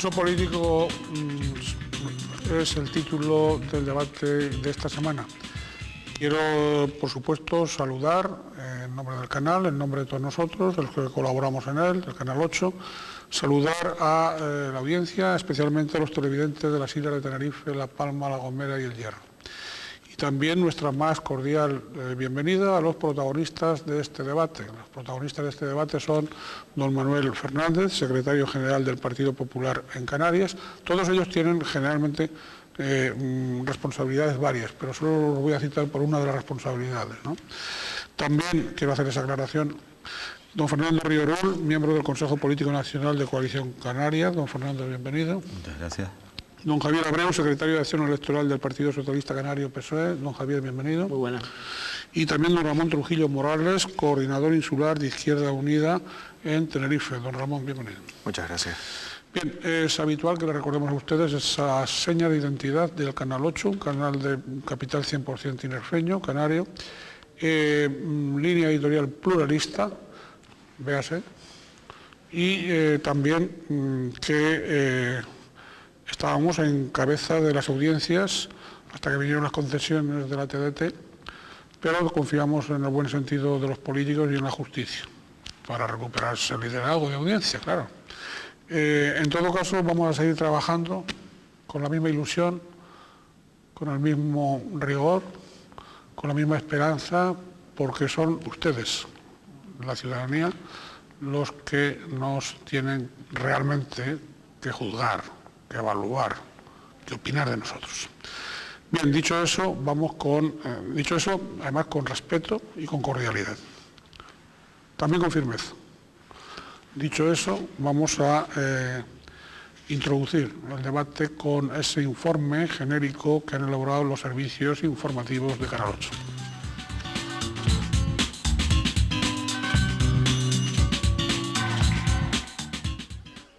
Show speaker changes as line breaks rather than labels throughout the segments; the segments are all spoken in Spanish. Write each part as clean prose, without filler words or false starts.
Pulso político es el título del debate de esta semana. Quiero, por supuesto, saludar en nombre del canal, en nombre de todos nosotros, de los que colaboramos en él, del Canal 8, saludar a la audiencia, especialmente a los televidentes de las islas de Tenerife, La Palma, La Gomera y El Hierro. Y también nuestra más cordial bienvenida a los protagonistas de este debate. Los protagonistas de este debate son don Manuel Fernández, secretario general del Partido Popular en Canarias. Todos ellos tienen generalmente responsabilidades varias, pero solo los voy a citar por una de las responsabilidades, ¿no? También quiero hacer esa aclaración. Don Fernando Riorol, miembro del Consejo Político Nacional de Coalición Canaria. Don Fernando, bienvenido.
Muchas gracias.
Don Javier Abreu, secretario de Acción Electoral del Partido Socialista Canario PSOE. Don Javier, bienvenido.
Muy buena.
Y también don Ramón Trujillo Morales, coordinador insular de Izquierda Unida en Tenerife. Don Ramón, bienvenido.
Muchas gracias.
Bien, es habitual que le recordemos a ustedes esa seña de identidad del Canal 8, un canal de capital 100% tinerfeño, canario, línea editorial pluralista, véase, y también que estábamos en cabeza de las audiencias hasta que vinieron las concesiones de la TDT, pero confiamos en el buen sentido de los políticos y en la justicia para recuperarse el liderazgo de audiencia, claro. En todo caso, vamos a seguir trabajando con la misma ilusión, con el mismo rigor, con la misma esperanza, porque son ustedes, la ciudadanía, los que nos tienen realmente que juzgar, que evaluar, que opinar de nosotros. Bien, dicho eso, además con respeto y con cordialidad, también con firmeza. Dicho eso, vamos a introducir el debate con ese informe genérico que han elaborado los servicios informativos de Canal 8.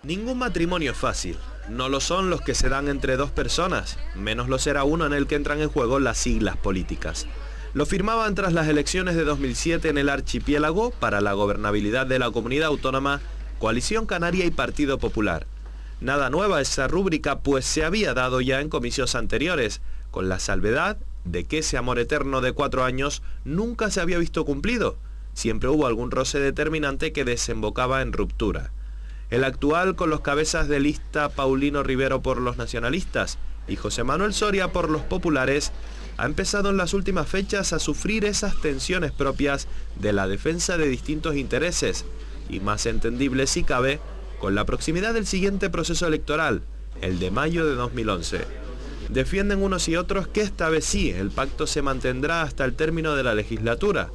Ningún matrimonio es fácil. No lo son los que se dan entre dos personas, menos lo será uno en el que entran en juego las siglas políticas. Lo firmaban tras las elecciones de 2007 en el archipiélago para la gobernabilidad de la comunidad autónoma, Coalición Canaria y Partido Popular. Nada nueva esa rúbrica, pues se había dado ya en comicios anteriores, con la salvedad de que ese amor eterno de 4 años nunca se había visto cumplido. Siempre hubo algún roce determinante que desembocaba en ruptura. El actual, con los cabezas de lista Paulino Rivero por los nacionalistas y José Manuel Soria por los populares, ha empezado en las últimas fechas a sufrir esas tensiones propias de la defensa de distintos intereses, y más entendible si cabe, con la proximidad del siguiente proceso electoral, el de mayo de 2011. Defienden unos y otros que esta vez sí, el pacto se mantendrá hasta el término de la legislatura,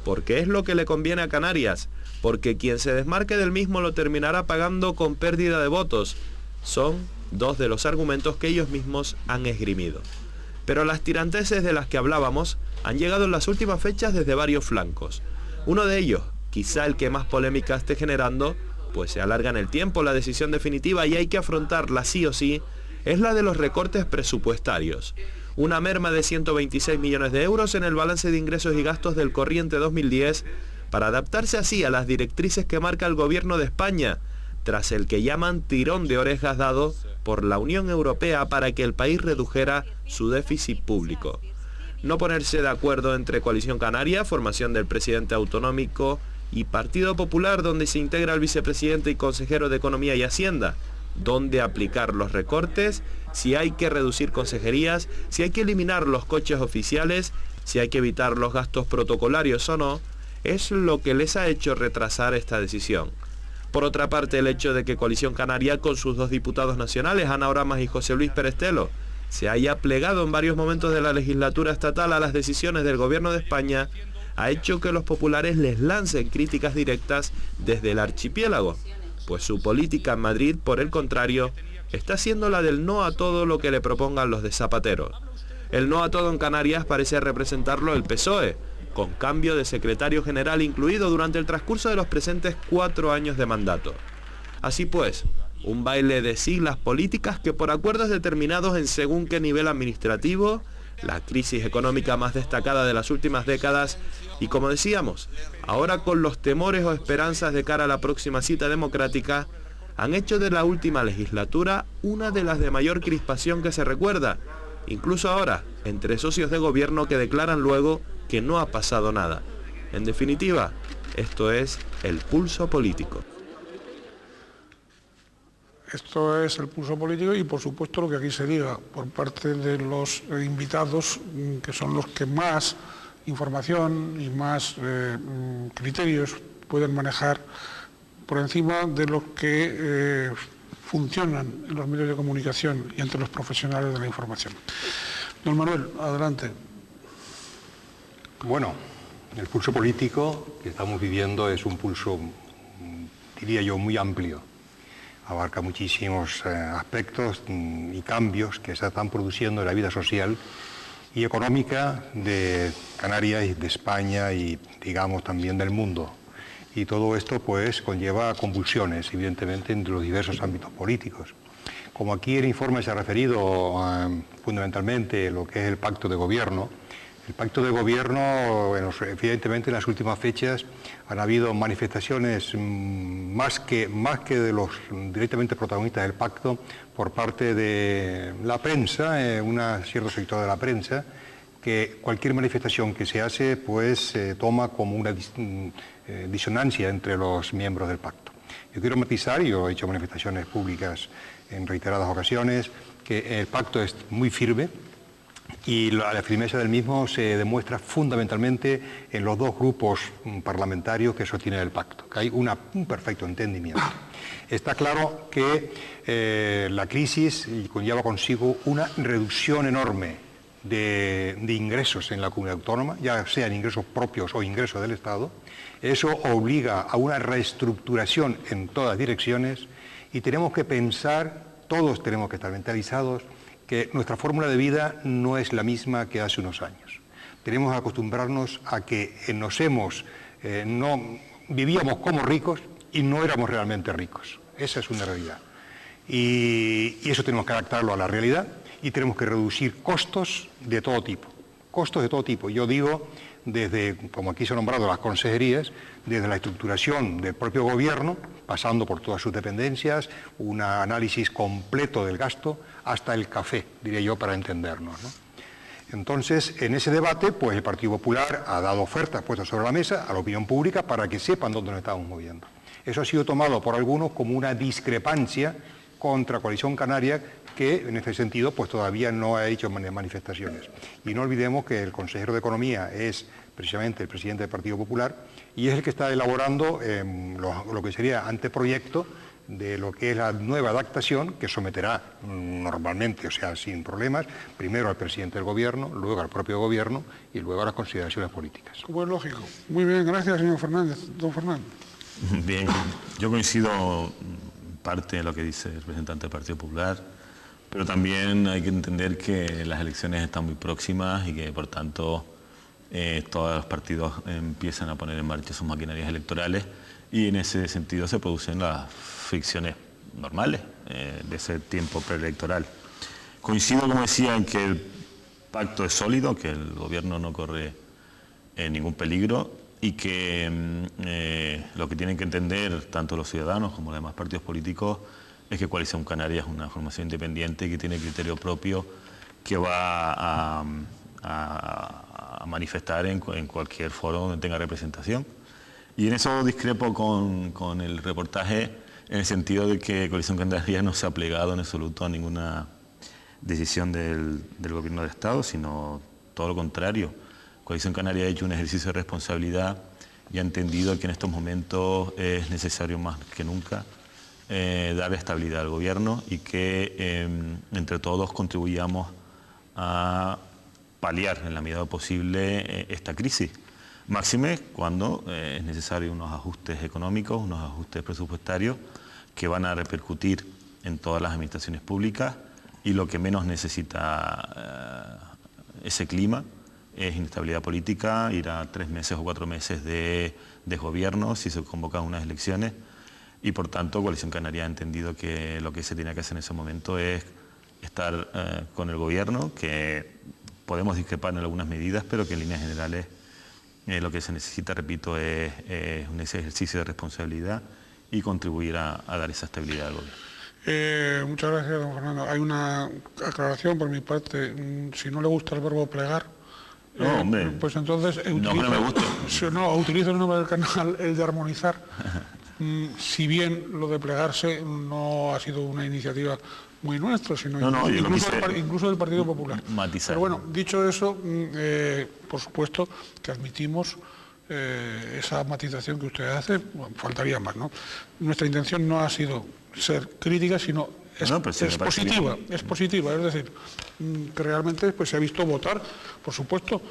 porque es lo que le conviene a Canarias, porque quien se desmarque del mismo lo terminará pagando con pérdida de votos. Son dos de los argumentos que ellos mismos han esgrimido. Pero las tiranteses de las que hablábamos han llegado en las últimas fechas desde varios flancos. Uno de ellos, quizá el que más polémica esté generando, pues se alarga en el tiempo la decisión definitiva y hay que afrontarla sí o sí, es la de los recortes presupuestarios. Una merma de 126 millones de euros en el balance de ingresos y gastos del corriente 2010 para adaptarse así a las directrices que marca el gobierno de España, tras el que llaman tirón de orejas dado por la Unión Europea para que el país redujera su déficit público. No ponerse de acuerdo entre Coalición Canaria, formación del presidente autonómico, y Partido Popular, donde se integra el vicepresidente y consejero de Economía y Hacienda, dónde aplicar los recortes, si hay que reducir consejerías, si hay que eliminar los coches oficiales, si hay que evitar los gastos protocolarios o no, es lo que les ha hecho retrasar esta decisión. Por otra parte, el hecho de que Coalición Canaria, con sus 2 diputados nacionales, Ana Oramas y José Luis Perestelo, se haya plegado en varios momentos de la legislatura estatal a las decisiones del gobierno de España, ha hecho que los populares les lancen críticas directas desde el archipiélago, pues su política en Madrid, por el contrario, está siendo la del no a todo lo que le propongan los de Zapatero. El no a todo en Canarias parece representarlo el PSOE, con cambio de secretario general incluido durante el transcurso de los presentes 4 años de mandato. Así pues, un baile de siglas políticas que por acuerdos determinados en según qué nivel administrativo, la crisis económica más destacada de las últimas décadas y, como decíamos, ahora con los temores o esperanzas de cara a la próxima cita democrática, han hecho de la última legislatura una de las de mayor crispación que se recuerda, incluso ahora, entre socios de gobierno que declaran luego que no ha pasado nada. En definitiva, esto es el pulso político.
Esto es el pulso político y, por supuesto, lo que aquí se diga por parte de los invitados, que son los que más información y más criterios pueden manejar por encima de los que funcionan en los medios de comunicación y entre los profesionales de la información. Don Manuel, adelante.
Bueno, el pulso político que estamos viviendo es un pulso, diría yo, muy amplio. Abarca muchísimos aspectos y cambios que se están produciendo en la vida social y económica de Canarias y de España y, digamos, también del mundo. Y todo esto, pues, conlleva convulsiones, evidentemente, entre los diversos ámbitos políticos. Como aquí el informe se ha referido fundamentalmente a lo que es el pacto de gobierno, el pacto de gobierno, evidentemente, en las últimas fechas han habido manifestaciones más que de los directamente protagonistas del pacto por parte de la prensa, un cierto sector de la prensa, que cualquier manifestación que se hace, pues, se toma como una disonancia entre los miembros del pacto. Yo quiero matizar, yo he hecho manifestaciones públicas en reiteradas ocasiones, que el pacto es muy firme, y la firmeza del mismo se demuestra fundamentalmente en los dos grupos parlamentarios que sostienen el pacto, que hay un perfecto entendimiento. Está claro que la crisis conlleva consigo una reducción enorme de ingresos en la comunidad autónoma, ya sean ingresos propios o ingresos del Estado. Eso obliga a una reestructuración en todas direcciones y tenemos que pensar, todos tenemos que estar mentalizados, que nuestra fórmula de vida no es la misma que hace unos años. Tenemos que acostumbrarnos a que vivíamos como ricos y no éramos realmente ricos. Esa es una realidad. Y eso tenemos que adaptarlo a la realidad y tenemos que reducir costos de todo tipo. Costos de todo tipo. Yo digo, desde, como aquí se han nombrado las consejerías, desde la estructuración del propio gobierno, pasando por todas sus dependencias, un análisis completo del gasto, hasta el café, diría yo, para entendernos, ¿no? Entonces, en ese debate, pues el Partido Popular ha dado ofertas puestas sobre la mesa a la opinión pública para que sepan dónde nos estamos moviendo. Eso ha sido tomado por algunos como una discrepancia contra Coalición Canaria, que en ese sentido pues todavía no ha hecho manifestaciones. Y no olvidemos que el consejero de Economía es precisamente el presidente del Partido Popular y es el que está elaborando lo que sería anteproyecto de lo que es la nueva adaptación que someterá normalmente, o sea, sin problemas, primero al presidente del gobierno, luego al propio gobierno y luego a las consideraciones políticas.
Como es lógico. Muy bien, gracias, señor Fernández. Don Fernando.
Bien, yo coincido en parte en lo que dice el representante del Partido Popular, pero también hay que entender que las elecciones están muy próximas y que, por tanto, todos los partidos empiezan a poner en marcha sus maquinarias electorales y en ese sentido se producen las fricciones normales de ese tiempo preelectoral. Coincido, como decía, en que el pacto es sólido, que el gobierno no corre ningún peligro y que lo que tienen que entender tanto los ciudadanos como los demás partidos políticos es que Coalición Canaria es una formación independiente y que tiene criterio propio que va a manifestar en cualquier foro donde tenga representación. Y en eso discrepo con el reportaje en el sentido de que Coalición Canaria no se ha plegado en absoluto a ninguna decisión del Gobierno de Estado, sino todo lo contrario. Coalición Canaria ha hecho un ejercicio de responsabilidad y ha entendido que en estos momentos es necesario más que nunca dar estabilidad al gobierno y que entre todos contribuyamos a paliar en la medida posible esta crisis. Máxime cuando es necesario unos ajustes económicos, unos ajustes presupuestarios que van a repercutir en todas las administraciones públicas y lo que menos necesita ese clima es inestabilidad política, ir a 3 meses o 4 meses de gobierno si se convocan unas elecciones y por tanto Coalición Canaria ha entendido que lo que se tiene que hacer en ese momento es estar con el gobierno, que podemos discrepar en algunas medidas, pero que en líneas generales lo que se necesita, repito, es un ejercicio de responsabilidad y contribuir a dar esa estabilidad al gobierno.
Muchas gracias, don Fernando. Hay una aclaración por mi parte. Si no le gusta el verbo plegar,
No, hombre.
pues entonces
No, que no me guste.
utilizo el nombre del canal, el de armonizar. Si bien lo de plegarse no ha sido una iniciativa muy nuestra, sino incluso del Partido Popular.
Matizar.
Pero bueno, dicho eso, por supuesto que admitimos esa matización que usted hace, bueno, faltaría más, ¿no? Nuestra intención no ha sido ser crítica, sino es positiva, es decir, que realmente pues, se ha visto votar, por supuesto,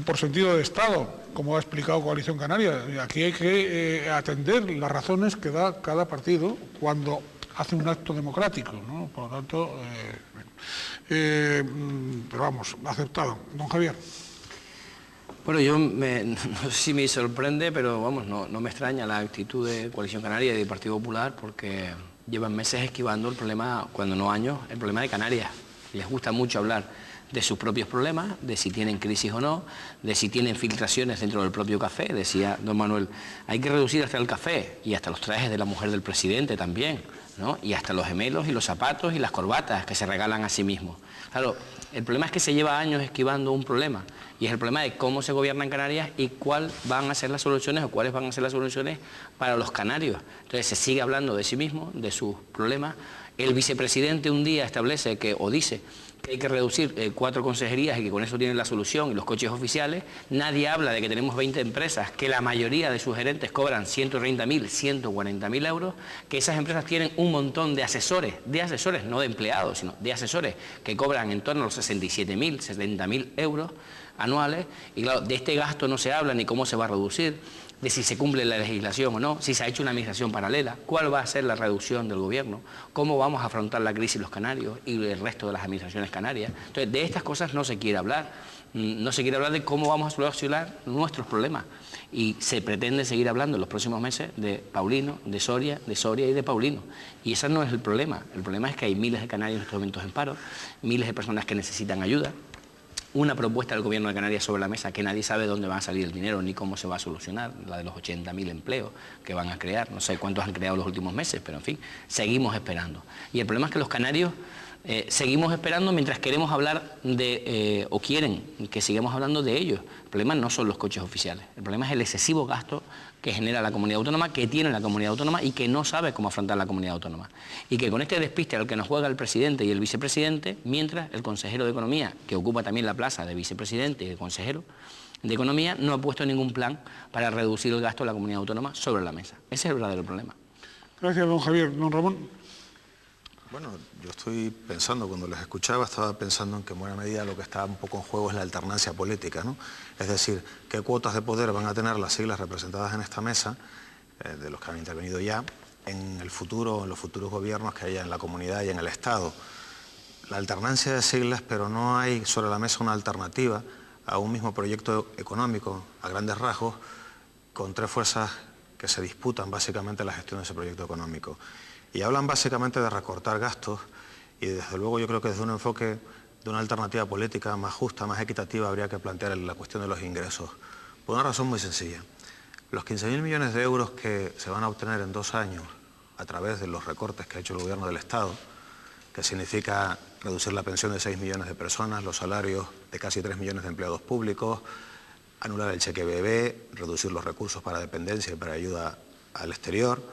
por sentido de Estado, como ha explicado Coalición Canaria. Aquí hay que atender las razones que da cada partido cuando hace un acto democrático, ¿no? Por lo tanto, pero vamos, aceptado. Don Javier.
Bueno, no sé si me sorprende, pero vamos, no me extraña la actitud de Coalición Canaria y del Partido Popular, porque llevan meses esquivando el problema, cuando no años, el problema de Canarias. Les gusta mucho hablar de sus propios problemas, de si tienen crisis o no, de si tienen filtraciones dentro del propio café. Decía don Manuel, hay que reducir hasta el café y hasta los trajes de la mujer del presidente también, ¿no? Y hasta los gemelos y los zapatos y las corbatas que se regalan a sí mismos. Claro, el problema es que se lleva años esquivando un problema, y es el problema de cómo se gobierna en Canarias y cuáles van a ser las soluciones o cuáles van a ser las soluciones para los canarios. Entonces se sigue hablando de sí mismo, de sus problemas. El vicepresidente un día establece o dice que hay que reducir 4 consejerías y que con eso tienen la solución, y los coches oficiales. Nadie habla de que tenemos 20 empresas, que la mayoría de sus gerentes cobran 130.000, 140.000 euros, que esas empresas tienen un montón de asesores, no de empleados, sino de asesores, que cobran en torno a los 67.000, 70.000 euros anuales, y claro, de este gasto no se habla ni cómo se va a reducir, de si se cumple la legislación o no, si se ha hecho una administración paralela, cuál va a ser la reducción del gobierno, cómo vamos a afrontar la crisis los canarios y el resto de las administraciones canarias. Entonces, de estas cosas no se quiere hablar, no se quiere hablar de cómo vamos a solucionar nuestros problemas, y se pretende seguir hablando en los próximos meses de Paulino, de Soria y de Paulino, y ese no es el problema es que hay miles de canarios en estos momentos en paro, miles de personas que necesitan ayuda, una propuesta del Gobierno de Canarias sobre la mesa que nadie sabe dónde va a salir el dinero ni cómo se va a solucionar, la de los 80.000 empleos que van a crear, no sé cuántos han creado los últimos meses, pero en fin, seguimos esperando. Y el problema es que los canarios seguimos esperando mientras queremos hablar o quieren que sigamos hablando de ellos. El problema no son los coches oficiales, el problema es el excesivo gasto que genera la comunidad autónoma, que tiene la comunidad autónoma y que no sabe cómo afrontar la comunidad autónoma. Y que con este despiste al que nos juega el presidente y el vicepresidente, mientras el consejero de Economía, que ocupa también la plaza de vicepresidente y de consejero de Economía, no ha puesto ningún plan para reducir el gasto de la comunidad autónoma sobre la mesa. Ese es el verdadero problema.
Gracias, don Javier. Don Ramón.
Bueno, yo estoy pensando, cuando les escuchaba, estaba pensando en que en buena medida lo que está un poco en juego es la alternancia política, ¿no? Es decir, qué cuotas de poder van a tener las siglas representadas en esta mesa, de los que han intervenido ya, en el futuro, en los futuros gobiernos que haya en la comunidad y en el Estado. La alternancia de siglas, pero no hay sobre la mesa una alternativa a un mismo proyecto económico, a grandes rasgos, con 3 fuerzas que se disputan básicamente la gestión de ese proyecto económico. Y hablan básicamente de recortar gastos, y desde luego yo creo que desde un enfoque de una alternativa política más justa, más equitativa, habría que plantear la cuestión de los ingresos. Por una razón muy sencilla. Los 15.000 millones de euros que se van a obtener en 2 años a través de los recortes que ha hecho el Gobierno del Estado, que significa reducir la pensión de 6 millones de personas, los salarios de casi 3 millones de empleados públicos, anular el cheque bebé, reducir los recursos para dependencia y para ayuda al exterior.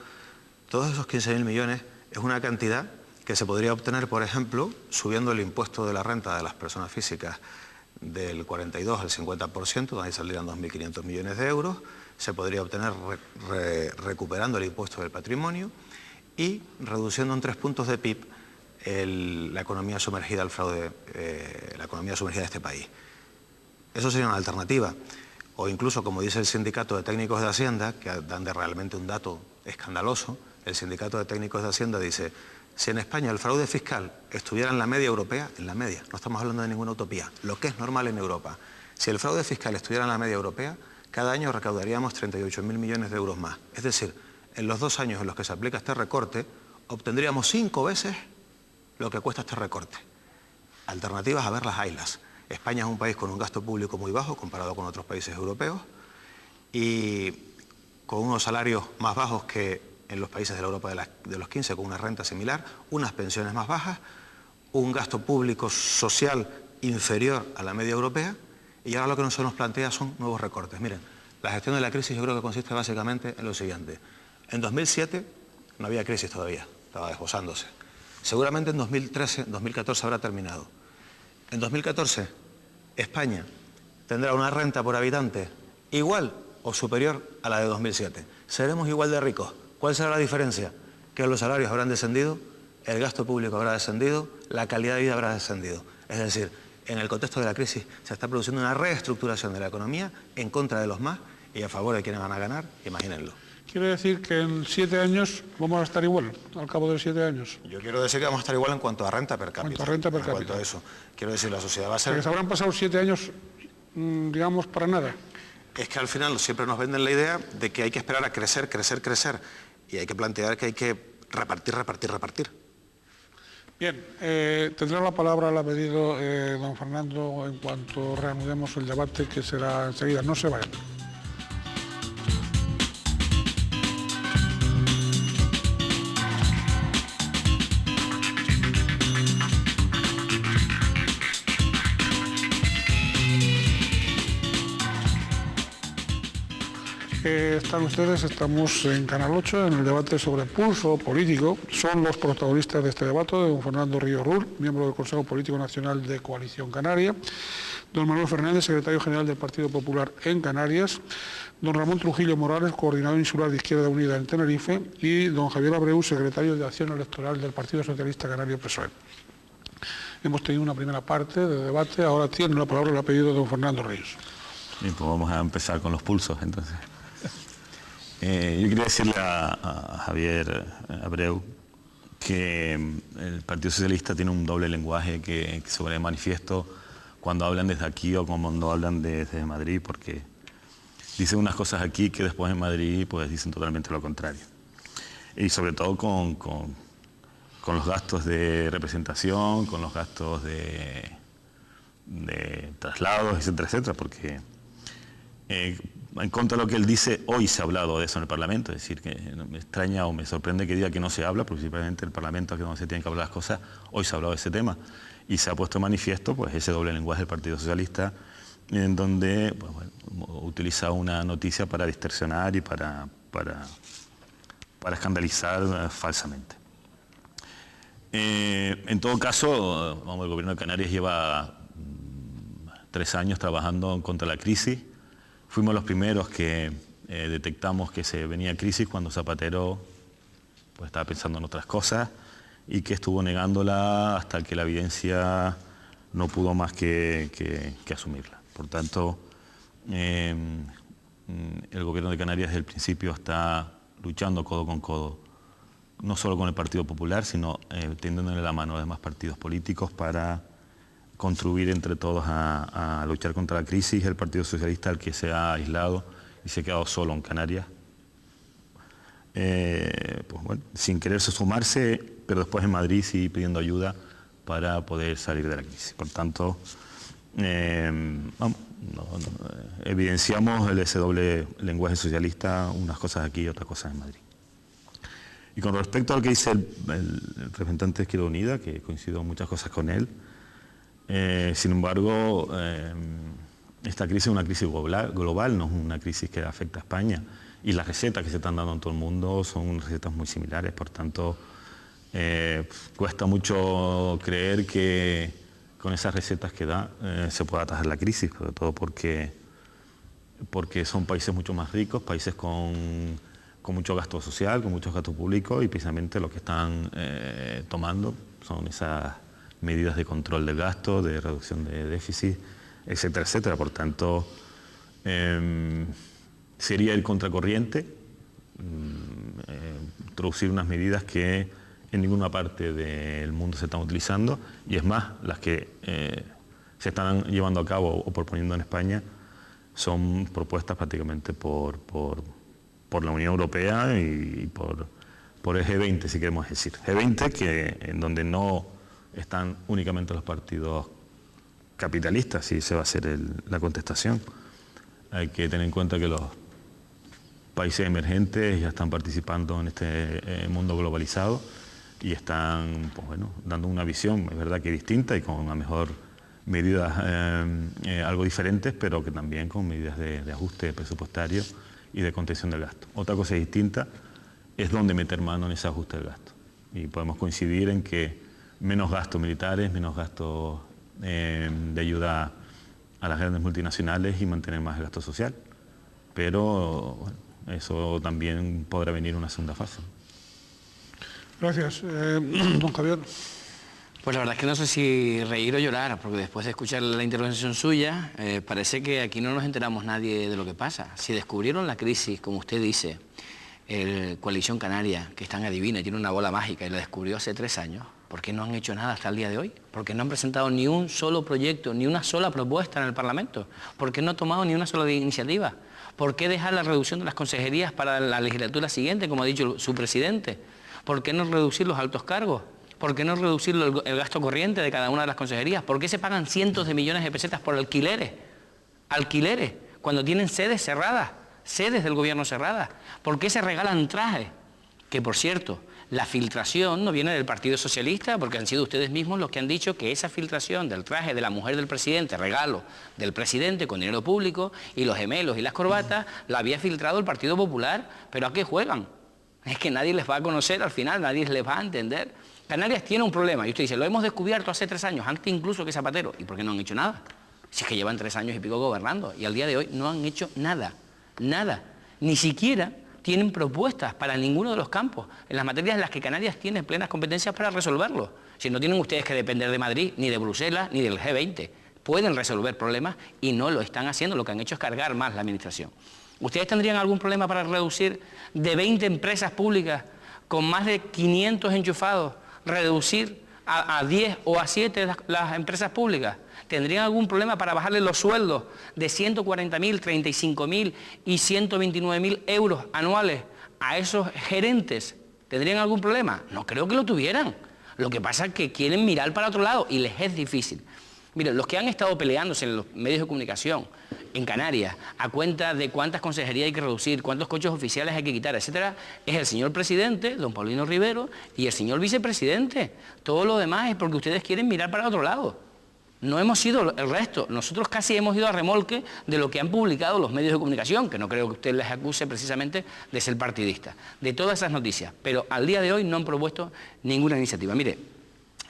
Todos esos 15.000 millones es una cantidad que se podría obtener, por ejemplo, subiendo el impuesto de la renta de las personas físicas del 42 al 50%, donde ahí saldrían 2.500 millones de euros, se podría obtener recuperando el impuesto del patrimonio y reduciendo en 3 puntos de PIB la economía sumergida al fraude, la economía sumergida de este país. Eso sería una alternativa. O incluso, como dice el Sindicato de Técnicos de Hacienda, que dan realmente un dato escandaloso, el Sindicato de Técnicos de Hacienda dice: si en España el fraude fiscal estuviera en la media europea, en la media, no estamos hablando de ninguna utopía, lo que es normal en Europa, si el fraude fiscal estuviera en la media europea, cada año recaudaríamos 38.000 millones de euros más. Es decir, en los 2 años en los que se aplica este recorte, obtendríamos 5 veces lo que cuesta este recorte. Alternativas a verlas haylas. España es un país con un gasto público muy bajo comparado con otros países europeos, y con unos salarios más bajos que en los países de la Europa de los 15, con una renta similar, unas pensiones más bajas, un gasto público social inferior a la media europea, y ahora lo que se nos plantea son nuevos recortes. Miren, la gestión de la crisis yo creo que consiste básicamente en lo siguiente. En 2007 no había crisis todavía, estaba desbosándose. Seguramente en 2013, 2014 habrá terminado. En 2014 España tendrá una renta por habitante igual o superior a la de 2007. Seremos igual de ricos. ¿Cuál será la diferencia? Que los salarios habrán descendido, el gasto público habrá descendido, la calidad de vida habrá descendido. Es decir, en el contexto de la crisis se está produciendo una reestructuración de la economía en contra de los más y a favor de quienes van a ganar, imagínenlo.
¿Quiere decir que en 7 años vamos a estar igual, al cabo de 7 años?
Yo quiero decir que vamos a estar igual en cuanto a renta per cápita.
En cuanto a renta per cápita.
En cuanto a eso. Quiero decir, la sociedad va a ser...
Porque se habrán pasado 7 años, digamos, para nada.
Es que al final siempre nos venden la idea de que hay que esperar a crecer, crecer, crecer. Y hay que plantear que hay que repartir, repartir, repartir.
Bien, tendrá la palabra, la ha pedido don Fernando, en cuanto reanudemos el debate, que será enseguida. No se vayan. Están ustedes, estamos en Canal 8 en el debate sobre pulso político. Son los protagonistas de este debate, don Fernando Río Rull, miembro del Consejo Político Nacional de Coalición Canaria, don Manuel Fernández, secretario general del Partido Popular en Canarias, don Ramón Trujillo Morales, coordinador insular de Izquierda Unida en Tenerife, y don Javier Abreu, secretario de Acción Electoral del Partido Socialista Canario PSOE. Hemos tenido una primera parte de debate, ahora tiene la palabra, la ha pedido don Fernando Ríos.
Bien, pues vamos a empezar con los pulsos entonces. Yo quería decirle a Javier Abreu que el Partido Socialista tiene un doble lenguaje que sobre manifiesto cuando hablan desde aquí o cuando hablan desde Madrid, porque dicen unas cosas aquí que después en Madrid pues dicen totalmente lo contrario. Y sobre todo con los gastos de representación, con los gastos de traslados, etcétera, etcétera, porque en contra de lo que él dice, hoy se ha hablado de eso en el Parlamento, es decir, que me extraña o me sorprende que diga que no se habla, porque principalmente el Parlamento, que es donde se tienen que hablar las cosas, hoy se ha hablado de ese tema, y se ha puesto en manifiesto pues ese doble lenguaje del Partido Socialista, en donde pues, bueno, utiliza una noticia para distorsionar y para escandalizar falsamente. En todo caso, el Gobierno de Canarias lleva 3 años trabajando contra la crisis. Fuimos los primeros que detectamos que se venía crisis cuando Zapatero pues, estaba pensando en otras cosas y que estuvo negándola hasta que la evidencia no pudo más que asumirla. Por tanto, el Gobierno de Canarias desde el principio está luchando codo con codo, no solo con el Partido Popular, sino tendiéndole la mano a los demás partidos políticos para contribuir entre todos a luchar contra la crisis. El Partido Socialista, el que se ha aislado y se ha quedado solo en Canarias, pues bueno, sin quererse sumarse, pero después en Madrid sí pidiendo ayuda para poder salir de la crisis. Por tanto, evidenciamos ese doble lenguaje socialista, unas cosas aquí y otras cosas en Madrid. Y con respecto a lo que dice el representante de Izquierda Unida, que coincido en muchas cosas con él, sin embargo, esta crisis es una crisis global, no es una crisis que afecta a España, y las recetas que se están dando en todo el mundo son recetas muy similares. Por tanto, cuesta mucho creer que con esas recetas que da se pueda atajar la crisis, sobre todo porque son países mucho más ricos, países con mucho gasto social, con mucho gasto público, y precisamente lo que están tomando son esas medidas de control del gasto, de reducción de déficit, etcétera, etcétera. Por tanto, sería el contracorriente, introducir unas medidas que en ninguna parte del mundo se están utilizando, y es más, las que se están llevando a cabo o proponiendo en España son propuestas prácticamente por la Unión Europea y por el G20, si queremos decir. G20 en donde no están únicamente los partidos capitalistas, si se va a hacer la contestación. Hay que tener en cuenta que los países emergentes ya están participando en este mundo globalizado y están, pues bueno, dando una visión, es verdad que distinta y con a mejor medidas algo diferentes, pero que también con medidas de ajuste presupuestario y de contención del gasto. Otra cosa distinta es dónde meter mano en ese ajuste del gasto. Y podemos coincidir en que menos gastos militares, menos gastos de ayuda a las grandes multinacionales y mantener más el gasto social. Pero bueno, eso también podrá venir en una segunda fase.
Gracias. Don Javier.
Pues la verdad es que no sé si reír o llorar, porque después de escuchar la intervención suya, parece que aquí no nos enteramos nadie de lo que pasa. Si descubrieron la crisis, como usted dice, el Coalición Canaria, que es tan adivina y tiene una bola mágica y la descubrió hace 3 años, ¿por qué no han hecho nada hasta el día de hoy? ¿Por qué no han presentado ni un solo proyecto, ni una sola propuesta en el Parlamento? ¿Por qué no han tomado ni una sola iniciativa? ¿Por qué dejar la reducción de las consejerías para la legislatura siguiente, como ha dicho su presidente? ¿Por qué no reducir los altos cargos? ¿Por qué no reducir el gasto corriente de cada una de las consejerías? ¿Por qué se pagan cientos de millones de pesetas por alquileres? Alquileres, cuando tienen sedes cerradas, sedes del gobierno cerradas. ¿Por qué se regalan trajes? Que, por cierto, la filtración no viene del Partido Socialista, porque han sido ustedes mismos los que han dicho que esa filtración del traje de la mujer del presidente, regalo del presidente con dinero público, y los gemelos y las corbatas, la había filtrado el Partido Popular. ¿Pero a qué juegan? Es que nadie les va a conocer al final, nadie les va a entender. Canarias tiene un problema, y usted dice, lo hemos descubierto hace 3 años, antes incluso que Zapatero. ¿Y por qué no han hecho nada? Si es que llevan 3 años y pico gobernando, y al día de hoy no han hecho nada, nada. Ni siquiera tienen propuestas para ninguno de los campos, en las materias en las que Canarias tiene plenas competencias para resolverlo. Si no tienen ustedes que depender de Madrid, ni de Bruselas, ni del G20. Pueden resolver problemas y no lo están haciendo, lo que han hecho es cargar más la administración. ¿Ustedes tendrían algún problema para reducir de 20 empresas públicas con más de 500 enchufados, reducir a 10 o a 7 las empresas públicas? ¿Tendrían algún problema para bajarle los sueldos de 140.000, 35.000 y 129.000 euros anuales a esos gerentes? ¿Tendrían algún problema? No creo que lo tuvieran. Lo que pasa es que quieren mirar para otro lado y les es difícil. Miren, los que han estado peleándose en los medios de comunicación en Canarias a cuenta de cuántas consejerías hay que reducir, cuántos coches oficiales hay que quitar, etcétera, es el señor presidente, don Paulino Rivero, y el señor vicepresidente. Todo lo demás es porque ustedes quieren mirar para otro lado. No hemos sido el resto. Nosotros casi hemos ido a remolque de lo que han publicado los medios de comunicación, que no creo que usted les acuse precisamente de ser partidista, de todas esas noticias. Pero al día de hoy no han propuesto ninguna iniciativa. Mire,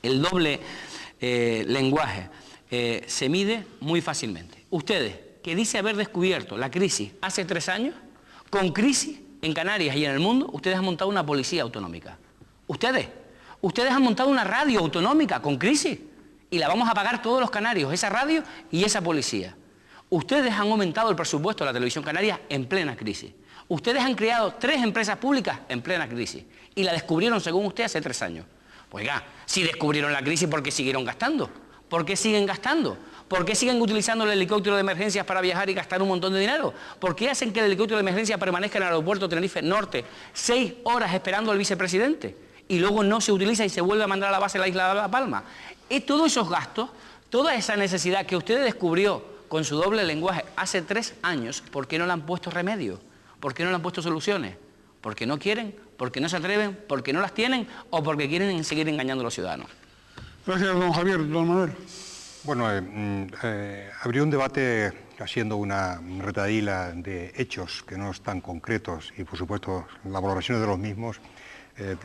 el doble lenguaje se mide muy fácilmente. Ustedes, que dice haber descubierto la crisis hace 3 años, con crisis en Canarias y en el mundo, ustedes han montado una policía autonómica. Ustedes han montado una radio autonómica con crisis y la vamos a pagar todos los canarios, esa radio y esa policía. Ustedes han aumentado el presupuesto de la televisión canaria en plena crisis. Ustedes han creado 3 empresas públicas en plena crisis y la descubrieron, según usted, hace 3 años. Pues oiga, si descubrieron la crisis, ¿por qué siguieron gastando? ¿Por qué siguen gastando? ¿Por qué siguen utilizando el helicóptero de emergencias para viajar y gastar un montón de dinero? ¿Por qué hacen que el helicóptero de emergencia permanezca en el aeropuerto Tenerife Norte 6 horas esperando al vicepresidente y luego no se utiliza y se vuelve a mandar a la base de la isla de La Palma? Todos esos gastos, toda esa necesidad que usted descubrió con su doble lenguaje hace 3 años, ¿por qué no le han puesto remedio? ¿Por qué no le han puesto soluciones? ¿Porque no quieren? ¿Porque no se atreven? ¿Porque no las tienen? ¿O porque quieren seguir engañando a los ciudadanos?
Gracias, don Javier. Don Manuel.
Bueno, habría un debate haciendo una retahíla de hechos que no están concretos y, por supuesto, las valoraciones de los mismos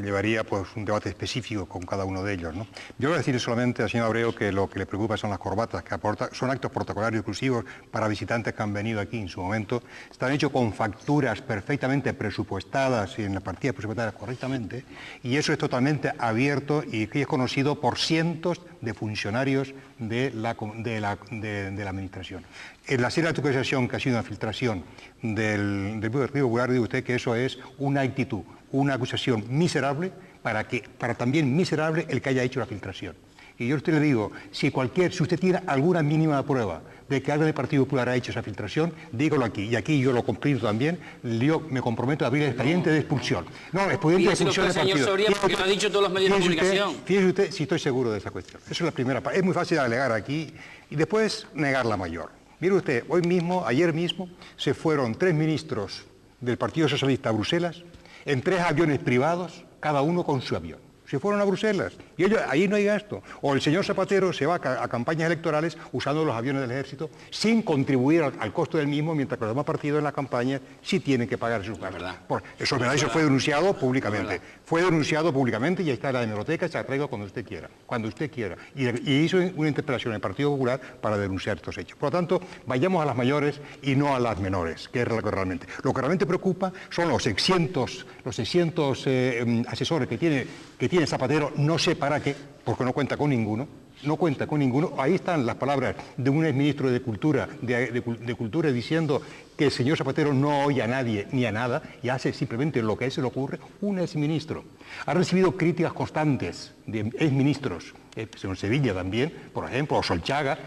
llevaría pues un debate específico con cada uno de ellos, ¿no? Yo voy a decir solamente al señor Abreu que lo que le preocupa son las corbatas, que son actos protocolarios exclusivos para visitantes que han venido aquí en su momento. Están hechos con facturas perfectamente presupuestadas y en la partida presupuestada correctamente, y eso es totalmente abierto y que es conocido por cientos de funcionarios de la administración. En la serie de actualización que ha sido una filtración del Partido Popular, dice usted que eso es una actitud, una acusación miserable para también miserable el que haya hecho la filtración. Y yo a usted le digo, si usted tiene alguna mínima prueba de que alguien del Partido Popular ha hecho esa filtración, dígalo aquí. Y aquí yo lo complico también, yo me comprometo a abrir el expediente de expulsión. No, expediente de expulsión del partido.
Señor Soria, porque lo han dicho todos los medios de comunicación.
Fíjese usted si estoy seguro de esa cuestión. Eso es la primera parte. Es muy fácil alegar aquí y después negar la mayor. Mire usted, ayer mismo, se fueron 3 ministros del Partido Socialista a Bruselas en 3 aviones privados, cada uno con su avión. Se fueron a Bruselas y ellos, ahí no hay gasto. O el señor Zapatero se va a campañas electorales usando los aviones del ejército sin contribuir al costo del mismo, mientras que los demás partidos en la campaña sí tienen que pagar sus gastos. Eso es verdad, eso fue denunciado públicamente. Fue denunciado públicamente y ahí está en la hemeroteca, se la traigo cuando usted quiera. Cuando usted quiera. Y hizo una interpelación en el Partido Popular para denunciar estos hechos. Por lo tanto, vayamos a las mayores y no a las menores, que es lo que realmente. Lo que realmente preocupa son los 600 asesores que tiene Zapatero, no sé para qué, porque no cuenta con ninguno. Ahí están las palabras de un exministro de Cultura, de Cultura diciendo que el señor Zapatero no oye a nadie ni a nada y hace simplemente lo que a él se le ocurre. Un exministro. Ha recibido críticas constantes de exministros, el señor Sevilla también, por ejemplo, o Solchaga,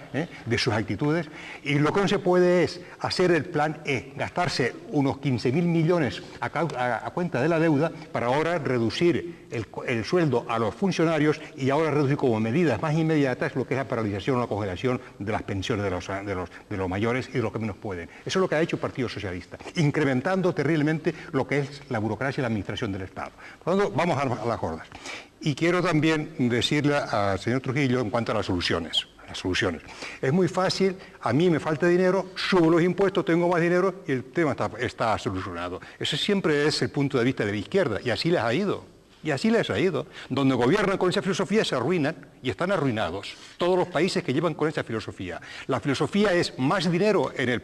de sus actitudes, y lo que no se puede es hacer el plan E, gastarse unos 15.000 millones a cuenta de la deuda para ahora reducir el sueldo a los funcionarios y ahora reducir como medidas más inmediatas lo que es la paralización o la congelación de las pensiones de los mayores y de los que menos pueden. Eso es lo que ha hecho el Partido Socialista, incrementando terriblemente lo que es la burocracia y la administración del Estado. Por lo tanto, vamos a las gordas. Y quiero también decirle al señor Trujillo en cuanto a las soluciones. Es muy fácil, a mí me falta dinero, subo los impuestos, tengo más dinero y el tema está solucionado. Ese siempre es el punto de vista de la izquierda y así les ha ido. Donde gobiernan con esa filosofía se arruinan y están arruinados. Todos los países que llevan con esa filosofía. La filosofía es más dinero en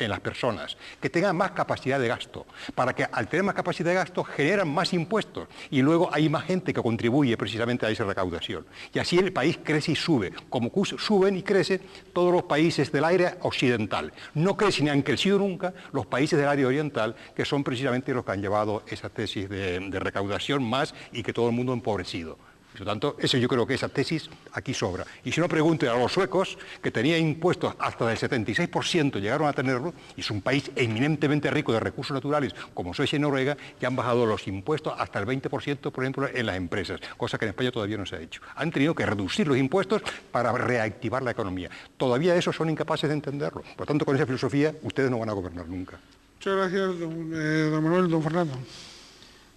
las personas, que tengan más capacidad de gasto, para que al tener más capacidad de gasto generan más impuestos y luego hay más gente que contribuye precisamente a esa recaudación. Y así el país crece y sube. Como suben y crecen todos los países del área occidental. No crecen ni han crecido nunca los países del área oriental, que son precisamente los que han llevado esa tesis de recaudación más y que todo el mundo empobrecido. Por lo tanto, yo creo que esa tesis aquí sobra. Y si no, pregunte a los suecos, que tenían impuestos hasta del 76%, llegaron a tenerlo, y es un país eminentemente rico de recursos naturales, como Suecia y Noruega, que han bajado los impuestos hasta el 20%, por ejemplo, en las empresas, cosa que en España todavía no se ha hecho. Han tenido que reducir los impuestos para reactivar la economía. Todavía eso son incapaces de entenderlo. Por lo tanto, con esa filosofía, ustedes no van a gobernar nunca.
Muchas gracias, don Manuel. Don Fernando.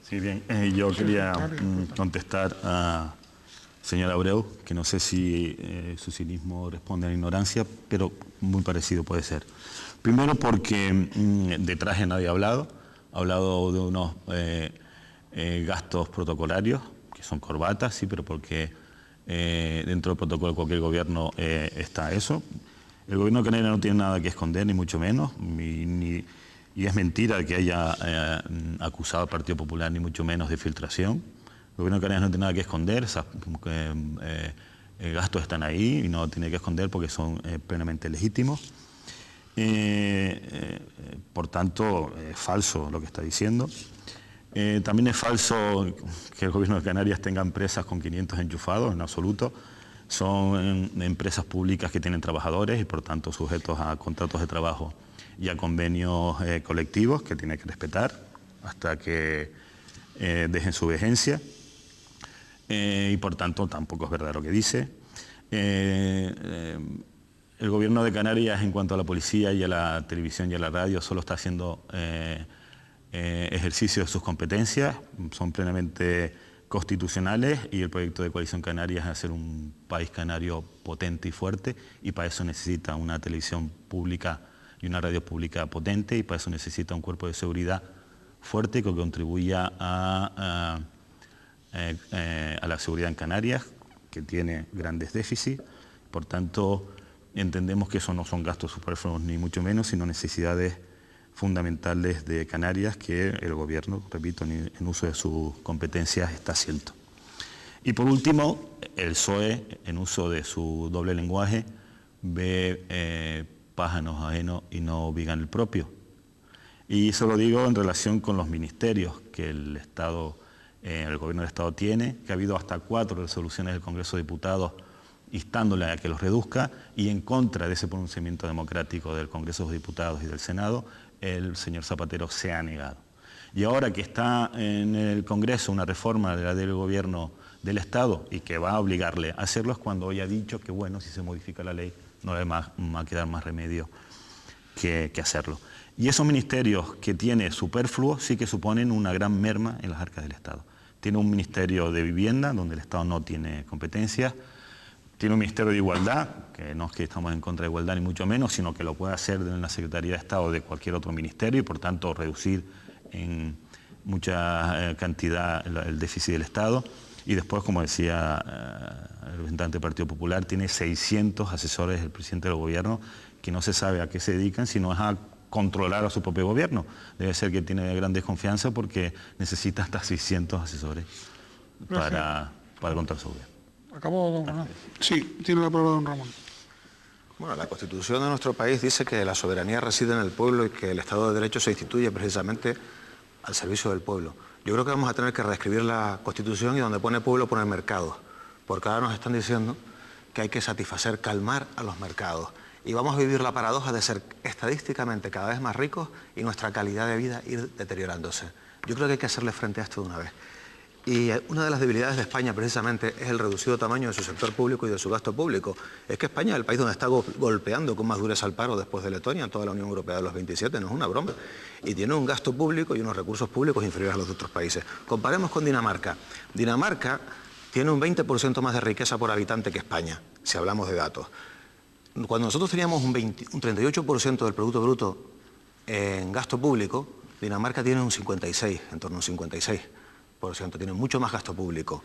Sí, bien. Yo quería contestar a señor Abreu, que no sé si su cinismo responde a la ignorancia, pero muy parecido puede ser. Primero porque de traje nadie ha hablado de unos gastos protocolarios, que son corbatas, sí, pero porque dentro del protocolo de cualquier gobierno está eso. El gobierno de Canarias no tiene nada que esconder, ni mucho menos, y es mentira que haya acusado al Partido Popular, ni mucho menos de filtración. El gobierno de Canarias no tiene nada que esconder, esos gastos están ahí y no tiene que esconder porque son plenamente legítimos. Por tanto, es falso lo que está diciendo. También es falso que el gobierno de Canarias tenga empresas con 500 enchufados, en absoluto. Son empresas públicas que tienen trabajadores y por tanto sujetos a contratos de trabajo y a convenios colectivos que tiene que respetar hasta que dejen su vigencia y por tanto tampoco es verdad lo que dice. El gobierno de Canarias en cuanto a la policía y a la televisión y a la radio solo está haciendo ejercicio de sus competencias, son plenamente constitucionales y el proyecto de Coalición Canaria es hacer un país canario potente y fuerte y para eso necesita una televisión pública y una radio pública potente y para eso necesita un cuerpo de seguridad fuerte que contribuya a la seguridad en Canarias, que tiene grandes déficits. Por tanto, entendemos que eso no son gastos superfluos ni mucho menos, sino necesidades fundamentales de Canarias que el gobierno, repito, en uso de sus competencias está haciendo. Y por último, el PSOE, en uso de su doble lenguaje, ve pájaros ajenos y no vigan el propio. Y eso lo digo en relación con los ministerios que el Estado, el gobierno del Estado tiene, que ha habido hasta 4 resoluciones del Congreso de Diputados instándole a que los reduzca y en contra de ese pronunciamiento democrático del Congreso de Diputados y del Senado, el señor Zapatero se ha negado. Y ahora que está en el Congreso una reforma de la del gobierno del Estado y que va a obligarle a hacerlo es cuando hoy ha dicho que bueno, si se modifica la ley no le va a quedar más remedio que hacerlo. Y esos ministerios que tiene superfluos sí que suponen una gran merma en las arcas del Estado. Tiene un Ministerio de Vivienda, donde el Estado no tiene competencias. Tiene un Ministerio de Igualdad, que no es que estamos en contra de igualdad ni mucho menos, sino que lo puede hacer en la Secretaría de Estado de cualquier otro ministerio y por tanto reducir en mucha cantidad el déficit del Estado. Y después, como decía el representante del Partido Popular, tiene 600 asesores del presidente del gobierno que no se sabe a qué se dedican, sino es a controlar a su propio gobierno. Debe ser que tiene gran desconfianza porque necesita hasta 600 asesores para controlar su gobierno.
¿Acabó, don Ramón? Sí, tiene la palabra don Ramón.
Bueno, la Constitución de nuestro país dice que la soberanía reside en el pueblo y que el Estado de Derecho se instituye precisamente al servicio del pueblo. Yo creo que vamos a tener que reescribir la Constitución y donde pone pueblo pone mercado, porque ahora nos están diciendo que hay que satisfacer, calmar a los mercados. Y vamos a vivir la paradoja de ser estadísticamente cada vez más ricos y nuestra calidad de vida ir deteriorándose. Yo creo que hay que hacerle frente a esto de una vez. Y una de las debilidades de España precisamente es el reducido tamaño de su sector público y de su gasto público. Es que España es el país donde está golpeando con más dureza al paro después de Letonia, en toda la Unión Europea de los 27, no es una broma. Y tiene un gasto público y unos recursos públicos inferiores a los de otros países. Comparemos con Dinamarca. Dinamarca tiene un 20% más de riqueza por habitante que España, si hablamos de datos. Cuando nosotros teníamos un 38% del Producto Bruto en gasto público, Dinamarca tiene un 56%, en torno a un 56%, tiene mucho más gasto público.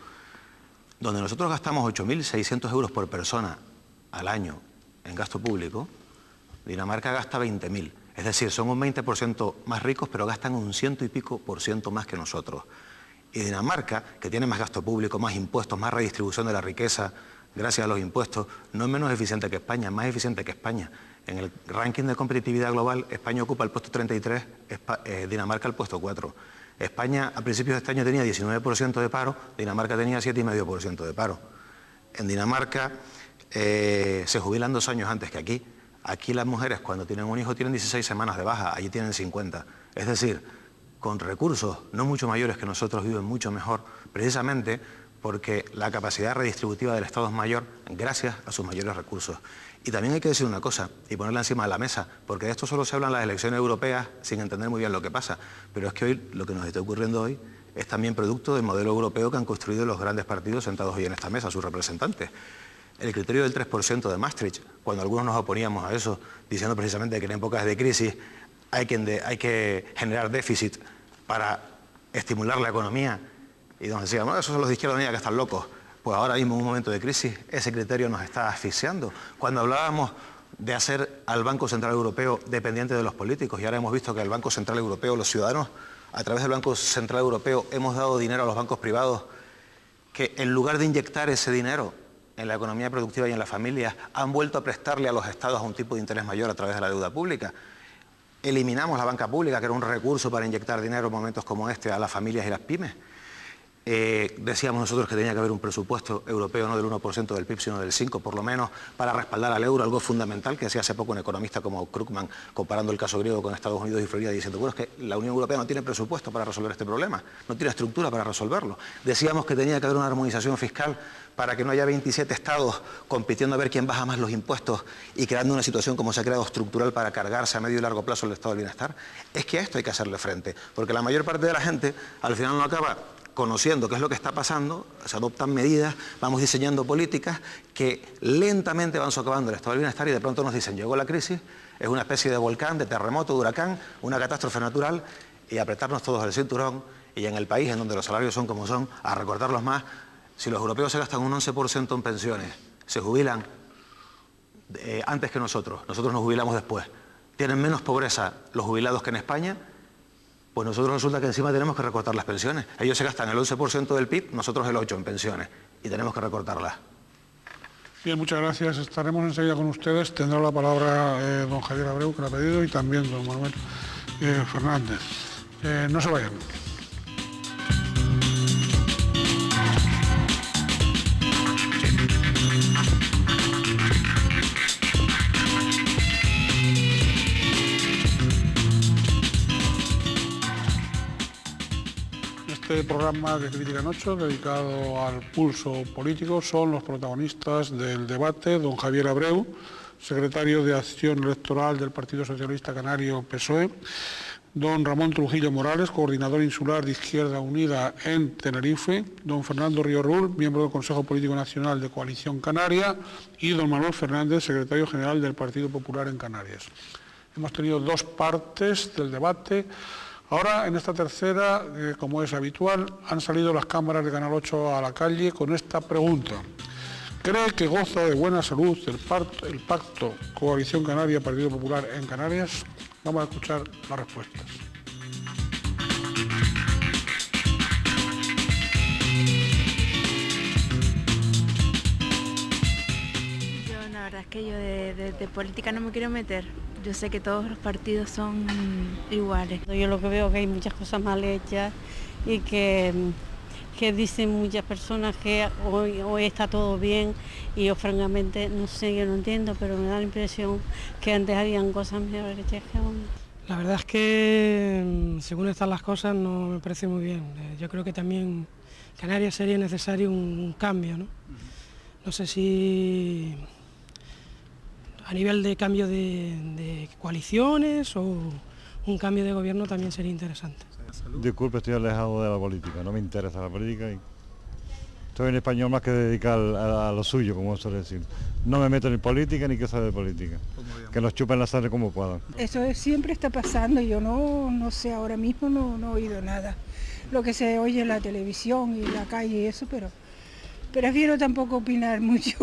Donde nosotros gastamos 8.600 euros por persona al año en gasto público, Dinamarca gasta 20.000. Es decir, son un 20% más ricos, pero gastan un 100 y pico % más que nosotros. Y Dinamarca, que tiene más gasto público, más impuestos, más redistribución de la riqueza, gracias a los impuestos, no es menos eficiente que España, es más eficiente que España. En el ranking de competitividad global, España ocupa el puesto 33, Dinamarca el puesto 4. España a principios de este año tenía 19% de paro, Dinamarca tenía 7,5% de paro. En Dinamarca se jubilan 2 años antes que aquí. Aquí las mujeres cuando tienen un hijo tienen 16 semanas de baja, allí tienen 50. Es decir, con recursos no mucho mayores que nosotros viven mucho mejor, precisamente porque la capacidad redistributiva del Estado es mayor gracias a sus mayores recursos. Y también hay que decir una cosa y ponerla encima de la mesa, porque de esto solo se habla en las elecciones europeas sin entender muy bien lo que pasa, pero es que hoy lo que nos está ocurriendo hoy es también producto del modelo europeo que han construido los grandes partidos sentados hoy en esta mesa, sus representantes. El criterio del 3% de Maastricht, cuando algunos nos oponíamos a eso, diciendo precisamente que en épocas de crisis hay que generar déficit para estimular la economía, y nos decían, no, esos son los de izquierda unida que están locos. Pues ahora mismo, en un momento de crisis, ese criterio nos está asfixiando. Cuando hablábamos de hacer al Banco Central Europeo dependiente de los políticos, y ahora hemos visto que el Banco Central Europeo, los ciudadanos, a través del Banco Central Europeo, hemos dado dinero a los bancos privados que, en lugar de inyectar ese dinero en la economía productiva y en las familias, han vuelto a prestarle a los estados a un tipo de interés mayor a través de la deuda pública. Eliminamos la banca pública, que era un recurso para inyectar dinero en momentos como este a las familias y las pymes. Decíamos nosotros que tenía que haber un presupuesto europeo no del 1% del PIB, sino del 5% por lo menos, para respaldar al euro, algo fundamental que decía hace poco un economista como Krugman, comparando el caso griego con Estados Unidos y Florida, diciendo, bueno, es que la Unión Europea no tiene presupuesto para resolver este problema, no tiene estructura para resolverlo. Decíamos que tenía que haber una armonización fiscal para que no haya 27 estados compitiendo a ver quién baja más los impuestos y creando una situación como se ha creado estructural para cargarse a medio y largo plazo el estado del bienestar. Es que a esto hay que hacerle frente, porque la mayor parte de la gente al final no acaba conociendo qué es lo que está pasando, se adoptan medidas, vamos diseñando políticas que lentamente van socavando el estado del bienestar y de pronto nos dicen, llegó la crisis, es una especie de volcán, de terremoto, de huracán, una catástrofe natural y apretarnos todos el cinturón y en el país en donde los salarios son como son, a recortarlos más. Si los europeos se gastan un 11% en pensiones, se jubilan antes que nosotros nos jubilamos después, tienen menos pobreza los jubilados que en España, pues nosotros resulta que encima tenemos que recortar las pensiones. Ellos se gastan el 11% del PIB, nosotros el 8% en pensiones, y tenemos que recortarlas.
Bien, muchas gracias. Estaremos enseguida con ustedes. Tendrá la palabra don Javier Abreu, que la ha pedido, y también don Manuel Fernández. No se vayan. Este programa de Crítica en 8, dedicado al pulso político, son los protagonistas del debate don Javier Abreu, secretario de Acción Electoral del Partido Socialista Canario PSOE, don Ramón Trujillo Morales, coordinador insular de Izquierda Unida en Tenerife, don Fernando Río Rull, miembro del Consejo Político Nacional de Coalición Canaria, y don Manuel Fernández, secretario general del Partido Popular en Canarias. Hemos tenido dos partes del debate. Ahora, en esta tercera, como es habitual, han salido las cámaras de Canal 8 a la calle con esta pregunta. ¿Cree que goza de buena salud el pacto Coalición Canaria-Partido Popular en Canarias? Vamos a escuchar las respuestas.
La verdad es que yo de política no me quiero meter. Yo sé que todos los partidos son iguales.
Yo lo que veo es que hay muchas cosas mal hechas y que dicen muchas personas que hoy está todo bien y yo francamente no sé, yo no entiendo, pero me da la impresión que antes habían cosas mejores que ahora.
La verdad es que según están las cosas no me parece muy bien. Yo creo que también Canarias sería necesario un cambio, ¿no? No sé si a nivel de cambio de coaliciones o un cambio de gobierno también sería interesante.
Disculpe, estoy alejado de la política, no me interesa la política y estoy en español más que dedicar a lo suyo, como suele decir. No me meto ni en política ni que sabe de política, que nos chupen la sangre como puedan.
Eso siempre está pasando, yo no sé, ahora mismo no he oído nada. Lo que se oye en la televisión y en la calle y eso, pero prefiero tampoco opinar mucho,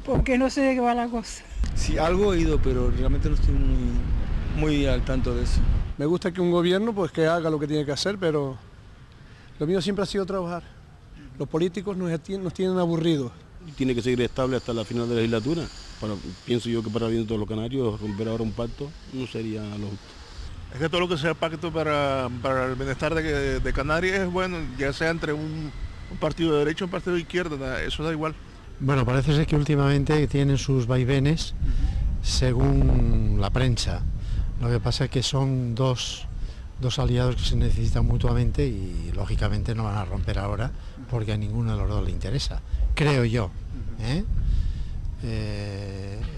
porque no sé de qué va la cosa.
Sí, algo he oído, pero realmente no estoy muy al tanto de eso.
Me gusta que un gobierno pues que haga lo que tiene que hacer, pero lo mío siempre ha sido trabajar. Los políticos nos tienen aburridos.
Tiene que seguir estable hasta la final de la legislatura. Pienso yo que para el bien de todos los canarios, romper ahora un pacto no sería lo justo.
Es que todo lo que sea pacto para el bienestar de Canarias es bueno, ya sea entre un partido de derecha o un partido de izquierda, eso da igual.
Bueno, parece ser que últimamente tienen sus vaivenes según la prensa. Lo que pasa es que son dos aliados que se necesitan mutuamente y lógicamente no van a romper ahora porque a ninguno de los dos le interesa, creo yo.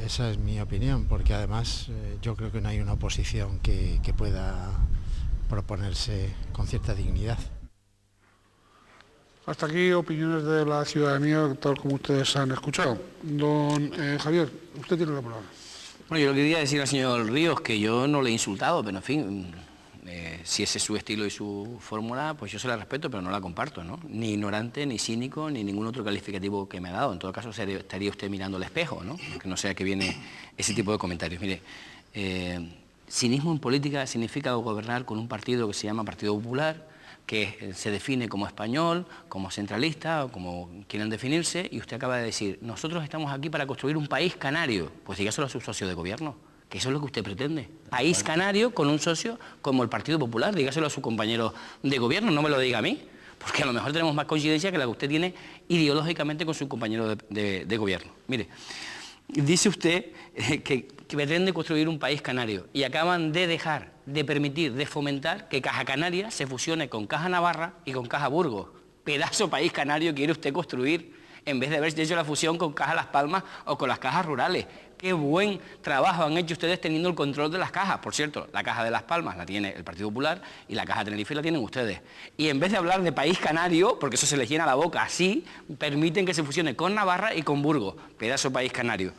Esa es mi opinión, porque además yo creo que no hay una oposición que pueda proponerse con cierta dignidad.
Hasta aquí opiniones de la ciudadanía, tal como ustedes han escuchado. Don Javier, usted tiene la palabra.
Bueno, yo le quería decir al señor Ríos que yo no le he insultado, pero en fin, si ese es su estilo y su fórmula, pues yo se la respeto, pero no la comparto, ¿no? Ni ignorante, ni cínico, ni ningún otro calificativo que me ha dado. En todo caso, estaría usted mirando al espejo, ¿no? Que no sea que viene ese tipo de comentarios. Mire, cinismo en política significa gobernar con un partido que se llama Partido Popular, que se define como español, como centralista o como quieran definirse, y usted acaba de decir, nosotros estamos aquí para construir un país canario. Pues dígaselo a su socio de gobierno, que eso es lo que usted pretende. País canario con un socio como el Partido Popular, dígaselo a su compañero de gobierno, no me lo diga a mí, porque a lo mejor tenemos más coincidencia que la que usted tiene ideológicamente con su compañero de gobierno. Mire, dice usted que pretende construir un país canario y acaban de dejar, de permitir, de fomentar que Caja Canaria se fusione con Caja Navarra y con Caja Burgos. Pedazo país canario quiere usted construir, en vez de haber hecho la fusión con Caja Las Palmas o con las cajas rurales. Qué buen trabajo han hecho ustedes teniendo el control de las cajas. Por cierto, la Caja de Las Palmas la tiene el Partido Popular y la Caja de Tenerife la tienen ustedes. Y en vez de hablar de país canario, porque eso se les llena la boca así, permiten que se fusione con Navarra y con Burgos. Pedazo país canario.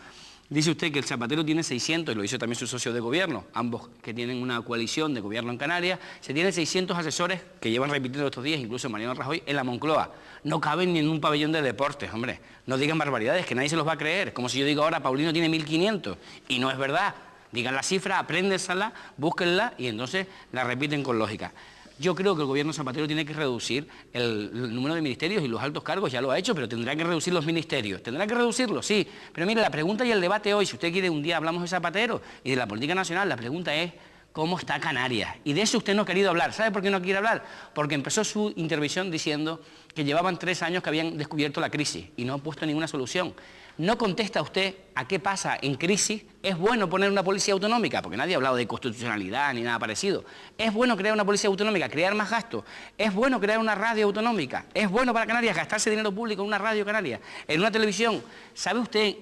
Dice usted que el Zapatero tiene 600, y lo hizo también su socio de gobierno, ambos que tienen una coalición de gobierno en Canarias, se tienen 600 asesores que llevan repitiendo estos días, incluso Mariano Rajoy, en la Moncloa. No caben ni en un pabellón de deportes, hombre. No digan barbaridades, que nadie se los va a creer. Como si yo digo ahora, Paulino tiene 1.500, y no es verdad. Digan la cifra, apréndensela, búsquenla, y entonces la repiten con lógica. Yo creo que el gobierno Zapatero tiene que reducir el número de ministerios y los altos cargos, ya lo ha hecho, pero tendrá que reducir los ministerios. ¿Tendrá que reducirlos? Sí. Pero mire, la pregunta y el debate hoy, si usted quiere, un día hablamos de Zapatero y de la política nacional, la pregunta es ¿cómo está Canarias? Y de eso usted no ha querido hablar. ¿Sabe por qué no quiere hablar? Porque empezó su intervención diciendo que llevaban 3 años que habían descubierto la crisis y no han puesto ninguna solución. No contesta usted a qué pasa en crisis. ¿Es bueno poner una policía autonómica? Porque nadie ha hablado de constitucionalidad ni nada parecido. ¿Es bueno crear una policía autonómica, crear más gastos? ¿Es bueno crear una radio autonómica? ¿Es bueno para Canarias gastarse dinero público en una radio canaria, en una televisión? ¿Sabe usted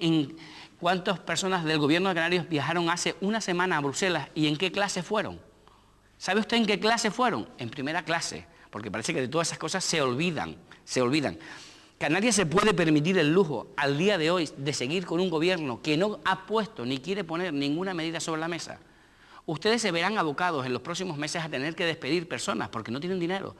¿Cuántas personas del gobierno de Canarias viajaron hace una semana a Bruselas y en qué clase fueron? ¿Sabe usted en qué clase fueron? En primera clase, porque parece que de todas esas cosas se olvidan. Canarias se puede permitir el lujo al día de hoy de seguir con un gobierno que no ha puesto ni quiere poner ninguna medida sobre la mesa. Ustedes se verán abocados en los próximos meses a tener que despedir personas porque no tienen dinero,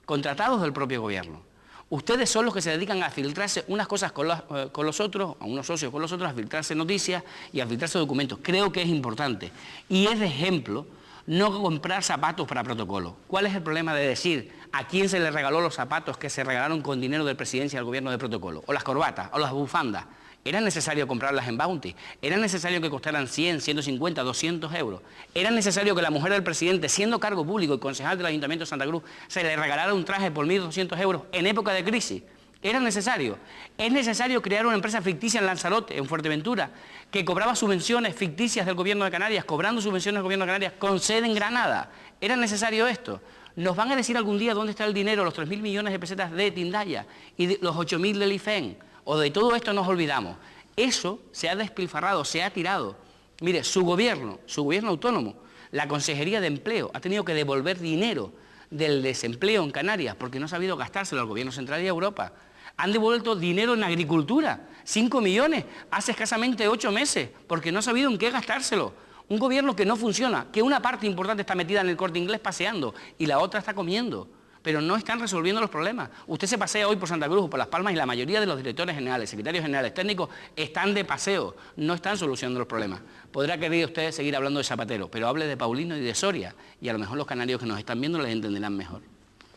contratados del propio gobierno. Ustedes son los que se dedican a filtrarse unas cosas con los otros, a unos socios con los otros, a filtrarse noticias y a filtrarse documentos. Creo que es importante. Y es de ejemplo no comprar zapatos para protocolo. ¿Cuál es el problema de decir a quién se le regaló los zapatos que se regalaron con dinero del presidencia al gobierno de protocolo? O las corbatas, o las bufandas. ¿Era necesario comprarlas en Bounty? ¿Era necesario que costaran 100, 150, 200 euros? ¿Era necesario que la mujer del presidente, siendo cargo público y concejal del Ayuntamiento de Santa Cruz, se le regalara un traje por 1.200 euros en época de crisis? ¿Era necesario? ¿Es necesario crear una empresa ficticia en Lanzarote, en Fuerteventura, que cobraba subvenciones ficticias del gobierno de Canarias, cobrando subvenciones del gobierno de Canarias, con sede en Granada? ¿Era necesario esto? ¿Nos van a decir algún día dónde está el dinero, los 3.000 millones de pesetas de Tindaya y de los 8.000 del IFEN? ¿O de todo esto nos olvidamos? Eso se ha despilfarrado, se ha tirado. Mire, su gobierno autónomo, la Consejería de Empleo, ha tenido que devolver dinero del desempleo en Canarias porque no ha sabido gastárselo al gobierno central y a Europa. Han devuelto dinero en agricultura, 5 millones, hace escasamente 8 meses, porque no ha sabido en qué gastárselo. Un gobierno que no funciona, que una parte importante está metida en el Corte Inglés paseando y la otra está comiendo. Pero no están resolviendo los problemas. Usted se pasea hoy por Santa Cruz, por Las Palmas, y la mayoría de los directores generales, secretarios generales, técnicos, están de paseo, no están solucionando los problemas. Podrá querer usted seguir hablando de Zapatero, pero hable de Paulino y de Soria, y a lo mejor los canarios que nos están viendo les entenderán mejor.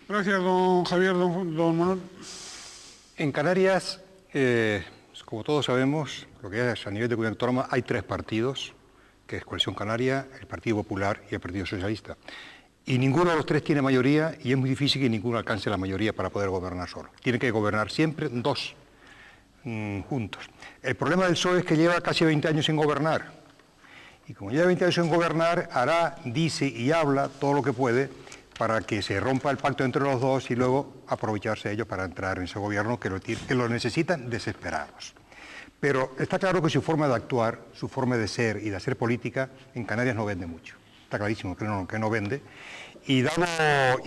Gracias, don Javier, don Manuel.
En Canarias, como todos sabemos, lo que es a nivel de comunidad autónoma, hay 3 partidos, que es Coalición Canaria, el Partido Popular y el Partido Socialista. Y ninguno de los 3 tiene mayoría y es muy difícil que ninguno alcance la mayoría para poder gobernar solo. Tienen que gobernar siempre 2 juntos. El problema del PSOE es que lleva casi 20 años sin gobernar. Y como lleva 20 años sin gobernar, hará, dice y habla todo lo que puede para que se rompa el pacto entre los dos y luego aprovecharse de ellos para entrar en ese gobierno que lo necesitan desesperados. Pero está claro que su forma de actuar, su forma de ser y de hacer política en Canarias no vende mucho. Está clarísimo que no vende y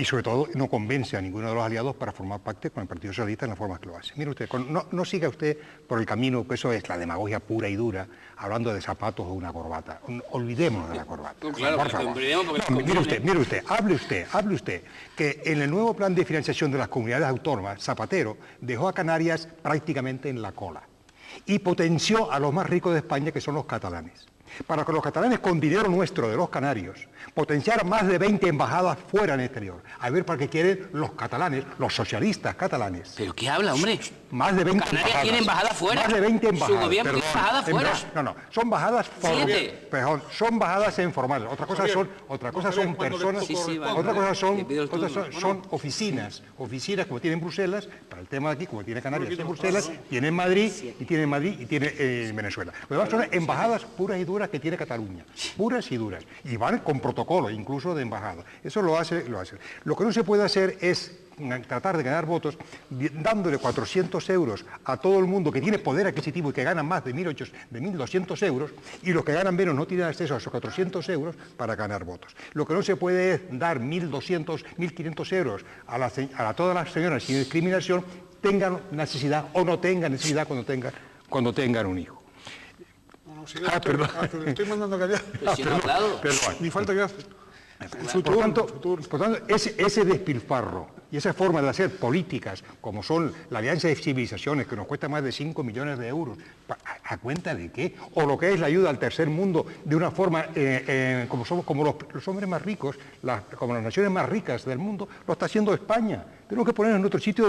sobre todo no convence a ninguno de los aliados para formar parte con el Partido Socialista en la forma que lo hace. Mire usted, no siga usted por el camino, que eso es la demagogia pura y dura, hablando de zapatos o una corbata. Olvidémonos de la corbata.
Claro,
por favor. Mire usted, hable usted, que en el nuevo plan de financiación de las comunidades autónomas, Zapatero dejó a Canarias prácticamente en la cola y potenció a los más ricos de España, que son los catalanes. Para que los catalanes, con dinero nuestro de los canarios, potenciaran más de 20 embajadas fuera en el exterior. A ver para qué quieren los catalanes, los socialistas catalanes.
¿Pero qué habla, hombre?
Más de 20
Canarias
embajadas.
tiene embajada fuera.
Más de 20 embajadas.
Su gobierno tiene embajada fuera.
No, son embajadas formales. Son embajadas informales. Otra cosa son personas, otra cosa son oficinas como tiene en Bruselas, para el tema de aquí, como tiene Canarias en Bruselas, tiene en Madrid y tiene en Venezuela. Lo demás son embajadas puras y duras que tiene Cataluña, puras y duras, y van con protocolo, incluso de embajada. Eso lo hace. Lo que no se puede hacer es tratar de ganar votos dándole 400 euros a todo el mundo que tiene poder adquisitivo y que gana más de 1.200 euros, y los que ganan menos no tienen acceso a esos 400 euros para ganar votos. Lo que no se puede es dar 1.200, 1.500 euros a todas las señoras sin discriminación, tengan necesidad o no tengan necesidad cuando tengan un hijo.
Perdón. Estoy mandando a callar.
Perdón.
Ni falta que hace.
Por tanto, ese despilfarro y esa forma de hacer políticas, como son la Alianza de Civilizaciones, que nos cuesta más de 5 millones de euros, ¿a cuenta de qué? O lo que es la ayuda al tercer mundo, de una forma, como los hombres más ricos, como las naciones más ricas del mundo, lo está haciendo España. Tenemos que ponernos en otro sitio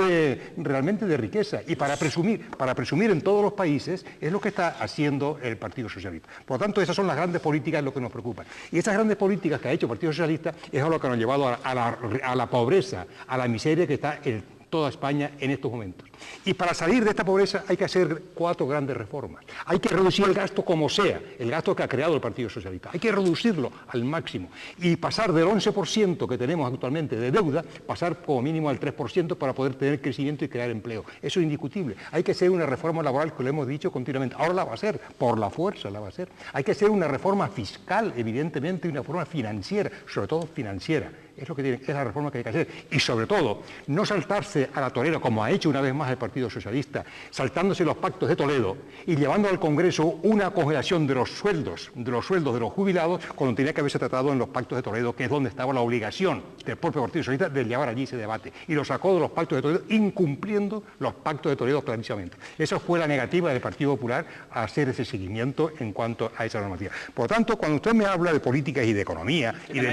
realmente de riqueza, y para presumir en todos los países es lo que está haciendo el Partido Socialista. Por lo tanto, esas son las grandes políticas lo que nos preocupan. Y esas grandes políticas que ha hecho el Partido Socialista es lo que nos ha llevado a la pobreza, a la miseria que está en toda España en estos momentos. Y para salir de esta pobreza hay que hacer 4 grandes reformas. Hay que reducir el gasto como sea, el gasto que ha creado el Partido Socialista. Hay que reducirlo al máximo y pasar del 11% que tenemos actualmente de deuda, pasar como mínimo al 3% para poder tener crecimiento y crear empleo. Eso es indiscutible. Hay que hacer una reforma laboral, que lo hemos dicho continuamente. Ahora la va a hacer, por la fuerza la va a hacer. Hay que hacer una reforma fiscal, evidentemente, y una reforma financiera, sobre todo financiera. Es la reforma que hay que hacer. Y sobre todo, no saltarse a la torera, como ha hecho una vez más el Partido Socialista, saltándose los pactos de Toledo y llevando al Congreso una congelación de los sueldos de los jubilados, cuando tenía que haberse tratado en los pactos de Toledo, que es donde estaba la obligación del propio Partido Socialista de llevar allí ese debate. Y lo sacó de los pactos de Toledo, incumpliendo los pactos de Toledo clarísimamente. Esa fue la negativa del Partido Popular a hacer ese seguimiento en cuanto a esa normativa. Por lo tanto, cuando usted me habla de políticas y de economía y de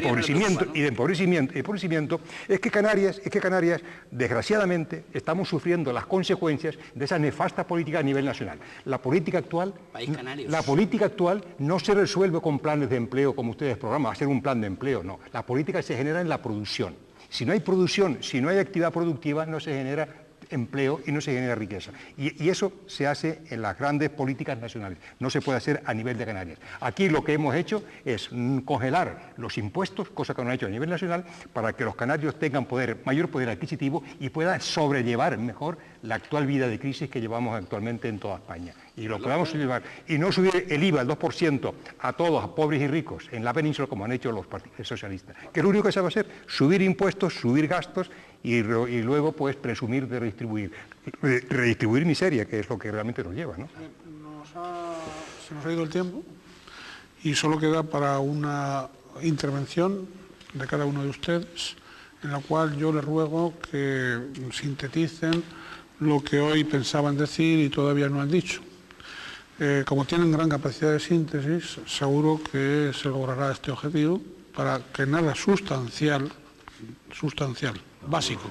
empobrecimiento, es que Canarias, desgraciadamente, estamos sufriendo las consecuencias de esa nefasta política a nivel nacional. La política actual no se resuelve con planes de empleo como ustedes programan, hacer un plan de empleo, no. La política se genera en la producción. Si no hay producción, si no hay actividad productiva, no se genera empleo y no se genera riqueza. Y eso se hace en las grandes políticas nacionales, no se puede hacer a nivel de Canarias. Aquí lo que hemos hecho es congelar los impuestos, cosa que no han hecho a nivel nacional, para que los canarios tengan mayor poder adquisitivo y puedan sobrellevar mejor la actual vida de crisis que llevamos actualmente en toda España. Y lo podamos llevar. Y no subir el IVA al 2% a todos, a pobres y ricos, en la península, como han hecho los partidos socialistas. Que lo único que se va a hacer, subir impuestos, subir gastos y luego pues presumir de redistribuir miseria, que es lo que realmente nos lleva, ¿no?
Se nos ha ido el tiempo y solo queda para una intervención de cada uno de ustedes, en la cual yo les ruego que sinteticen lo que hoy pensaban decir y todavía no han dicho. Como tienen gran capacidad de síntesis, seguro que se logrará este objetivo para que nada sustancial, básico,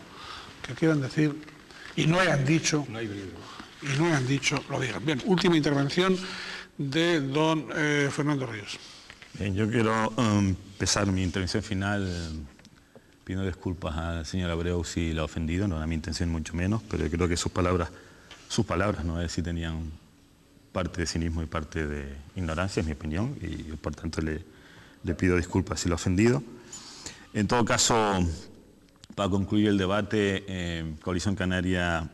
que quieran decir y no hayan dicho, lo digan. Bien, última intervención de don Fernando Ríos.
Bien, yo quiero empezar mi intervención final pidiendo disculpas al señor Abreu si lo ha ofendido, no era mi intención mucho menos, pero yo creo que sus palabras, no es si tenían parte de cinismo y parte de ignorancia, es mi opinión, y por tanto le pido disculpas si lo he ofendido. En todo caso, para concluir el debate, Coalición Canaria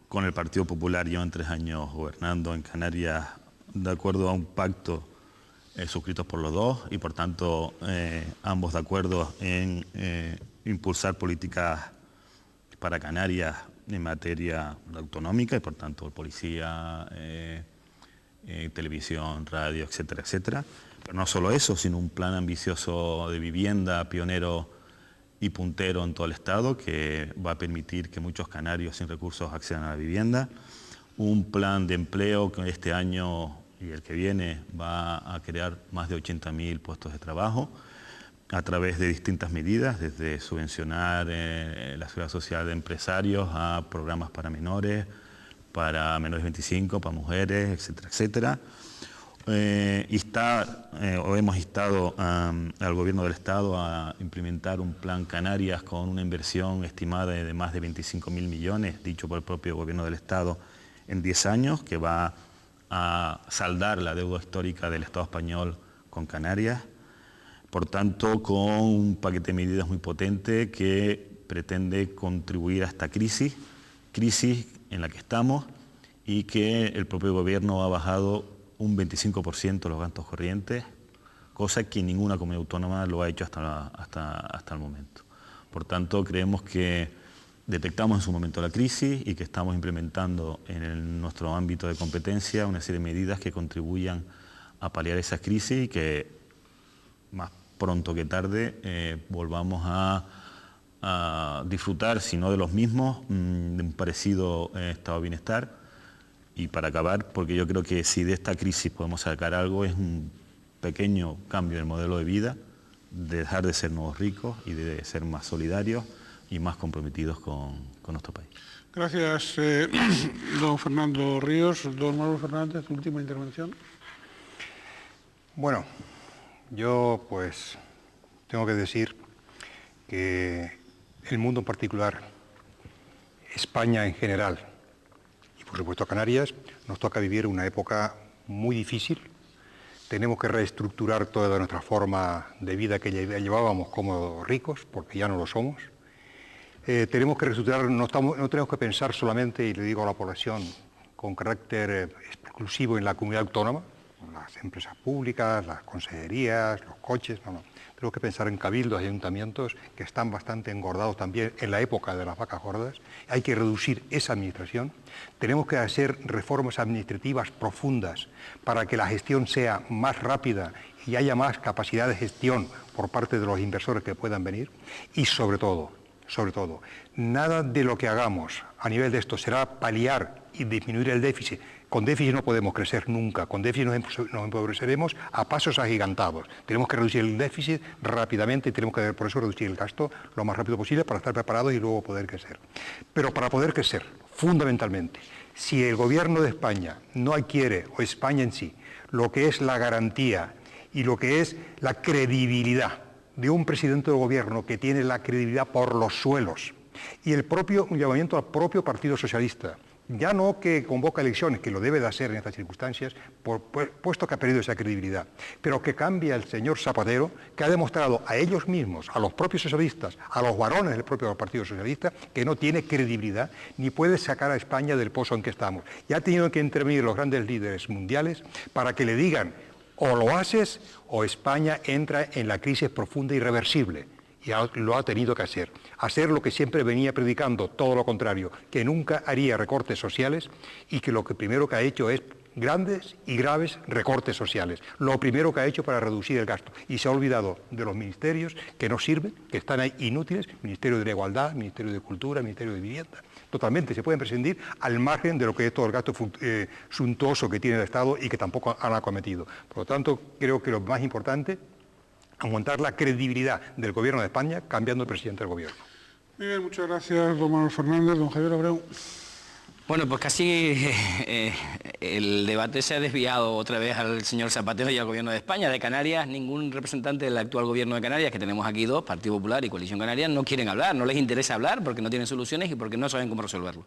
con el Partido Popular llevan 3 años gobernando en Canarias de acuerdo a un pacto suscrito por los dos y por tanto ambos de acuerdo en impulsar políticas para Canarias en materia autonómica y por tanto policía, televisión, radio, etcétera, etcétera. Pero no solo eso, sino un plan ambicioso de vivienda, pionero y puntero en todo el Estado, que va a permitir que muchos canarios sin recursos accedan a la vivienda. Un plan de empleo que este año y el que viene va a crear más de 80.000 puestos de trabajo a través de distintas medidas, desde subvencionar la seguridad social de empresarios a programas para menores de 25, para mujeres, etcétera, etcétera. Hemos instado al Gobierno del Estado a implementar un plan Canarias con una inversión estimada de más de 25.000 millones, dicho por el propio Gobierno del Estado, en 10 años, que va a saldar la deuda histórica del Estado español con Canarias. Por tanto, con un paquete de medidas muy potente que pretende contribuir a esta crisis en la que estamos y que el propio Gobierno ha bajado un 25% los gastos corrientes, cosa que ninguna comunidad autónoma lo ha hecho hasta el momento. Por tanto, creemos que detectamos en su momento la crisis y que estamos implementando en nuestro ámbito de competencia una serie de medidas que contribuyan a paliar esa crisis y que más pronto que tarde volvamos a disfrutar, si no de los mismos, de un parecido estado de bienestar. Y para acabar, porque yo creo que si de esta crisis podemos sacar algo, es un pequeño cambio en el modelo de vida, de dejar de ser nuevos ricos y de ser más solidarios y más comprometidos con nuestro país.
Gracias, don Fernando Ríos. Don Manuel Fernández, última intervención.
Bueno, yo pues tengo que decir que el mundo en particular España en general y por supuesto Canarias, nos toca vivir una época muy difícil. Tenemos que reestructurar toda nuestra forma de vida que llevábamos como ricos, porque ya no lo somos. Tenemos que reestructurar, no tenemos que pensar solamente, y le digo a la población, con carácter exclusivo en la comunidad autónoma, las empresas públicas, las consejerías, los coches, no. Tenemos que pensar en cabildos y ayuntamientos que están bastante engordados también en la época de las vacas gordas. Hay que reducir esa administración. Tenemos que hacer reformas administrativas profundas para que la gestión sea más rápida y haya más capacidad de gestión por parte de los inversores que puedan venir. Y sobre todo, nada de lo que hagamos a nivel de esto será paliar y disminuir el déficit. Con déficit no podemos crecer nunca, con déficit nos empobreceremos a pasos agigantados. Tenemos que reducir el déficit rápidamente y tenemos que por eso reducir el gasto lo más rápido posible para estar preparados y luego poder crecer. Pero para poder crecer, fundamentalmente, si el gobierno de España no adquiere, o España en sí, lo que es la garantía y lo que es la credibilidad de un presidente del gobierno que tiene la credibilidad por los suelos y un llamamiento al propio Partido Socialista, ya no que convoca elecciones, que lo debe de hacer en estas circunstancias, puesto que ha perdido esa credibilidad, pero que cambie al señor Zapatero, que ha demostrado a ellos mismos, a los propios socialistas, a los varones del propio Partido Socialista, que no tiene credibilidad ni puede sacar a España del pozo en que estamos. Y ha tenido que intervenir los grandes líderes mundiales para que le digan, o lo haces o España entra en la crisis profunda e irreversible. Y lo ha tenido que hacer lo que siempre venía predicando, todo lo contrario, que nunca haría recortes sociales y que lo que primero que ha hecho es grandes y graves recortes sociales. Lo primero que ha hecho para reducir el gasto. Y se ha olvidado de los ministerios que no sirven, que están ahí inútiles, Ministerio de la Igualdad, Ministerio de Cultura, Ministerio de Vivienda. Totalmente, se pueden prescindir al margen de lo que es todo el gasto suntuoso que tiene el Estado y que tampoco han acometido. Por lo tanto, creo que lo más importante, aumentar la credibilidad del Gobierno de España cambiando el presidente del Gobierno.
Muy bien, muchas gracias, don Manuel Fernández. Don Javier Abreu.
Bueno, pues casi el debate se ha desviado otra vez al señor Zapatero y al Gobierno de España. De Canarias, ningún representante del actual Gobierno de Canarias, que tenemos aquí dos, Partido Popular y Coalición Canaria, no quieren hablar, no les interesa hablar porque no tienen soluciones y porque no saben cómo resolverlo.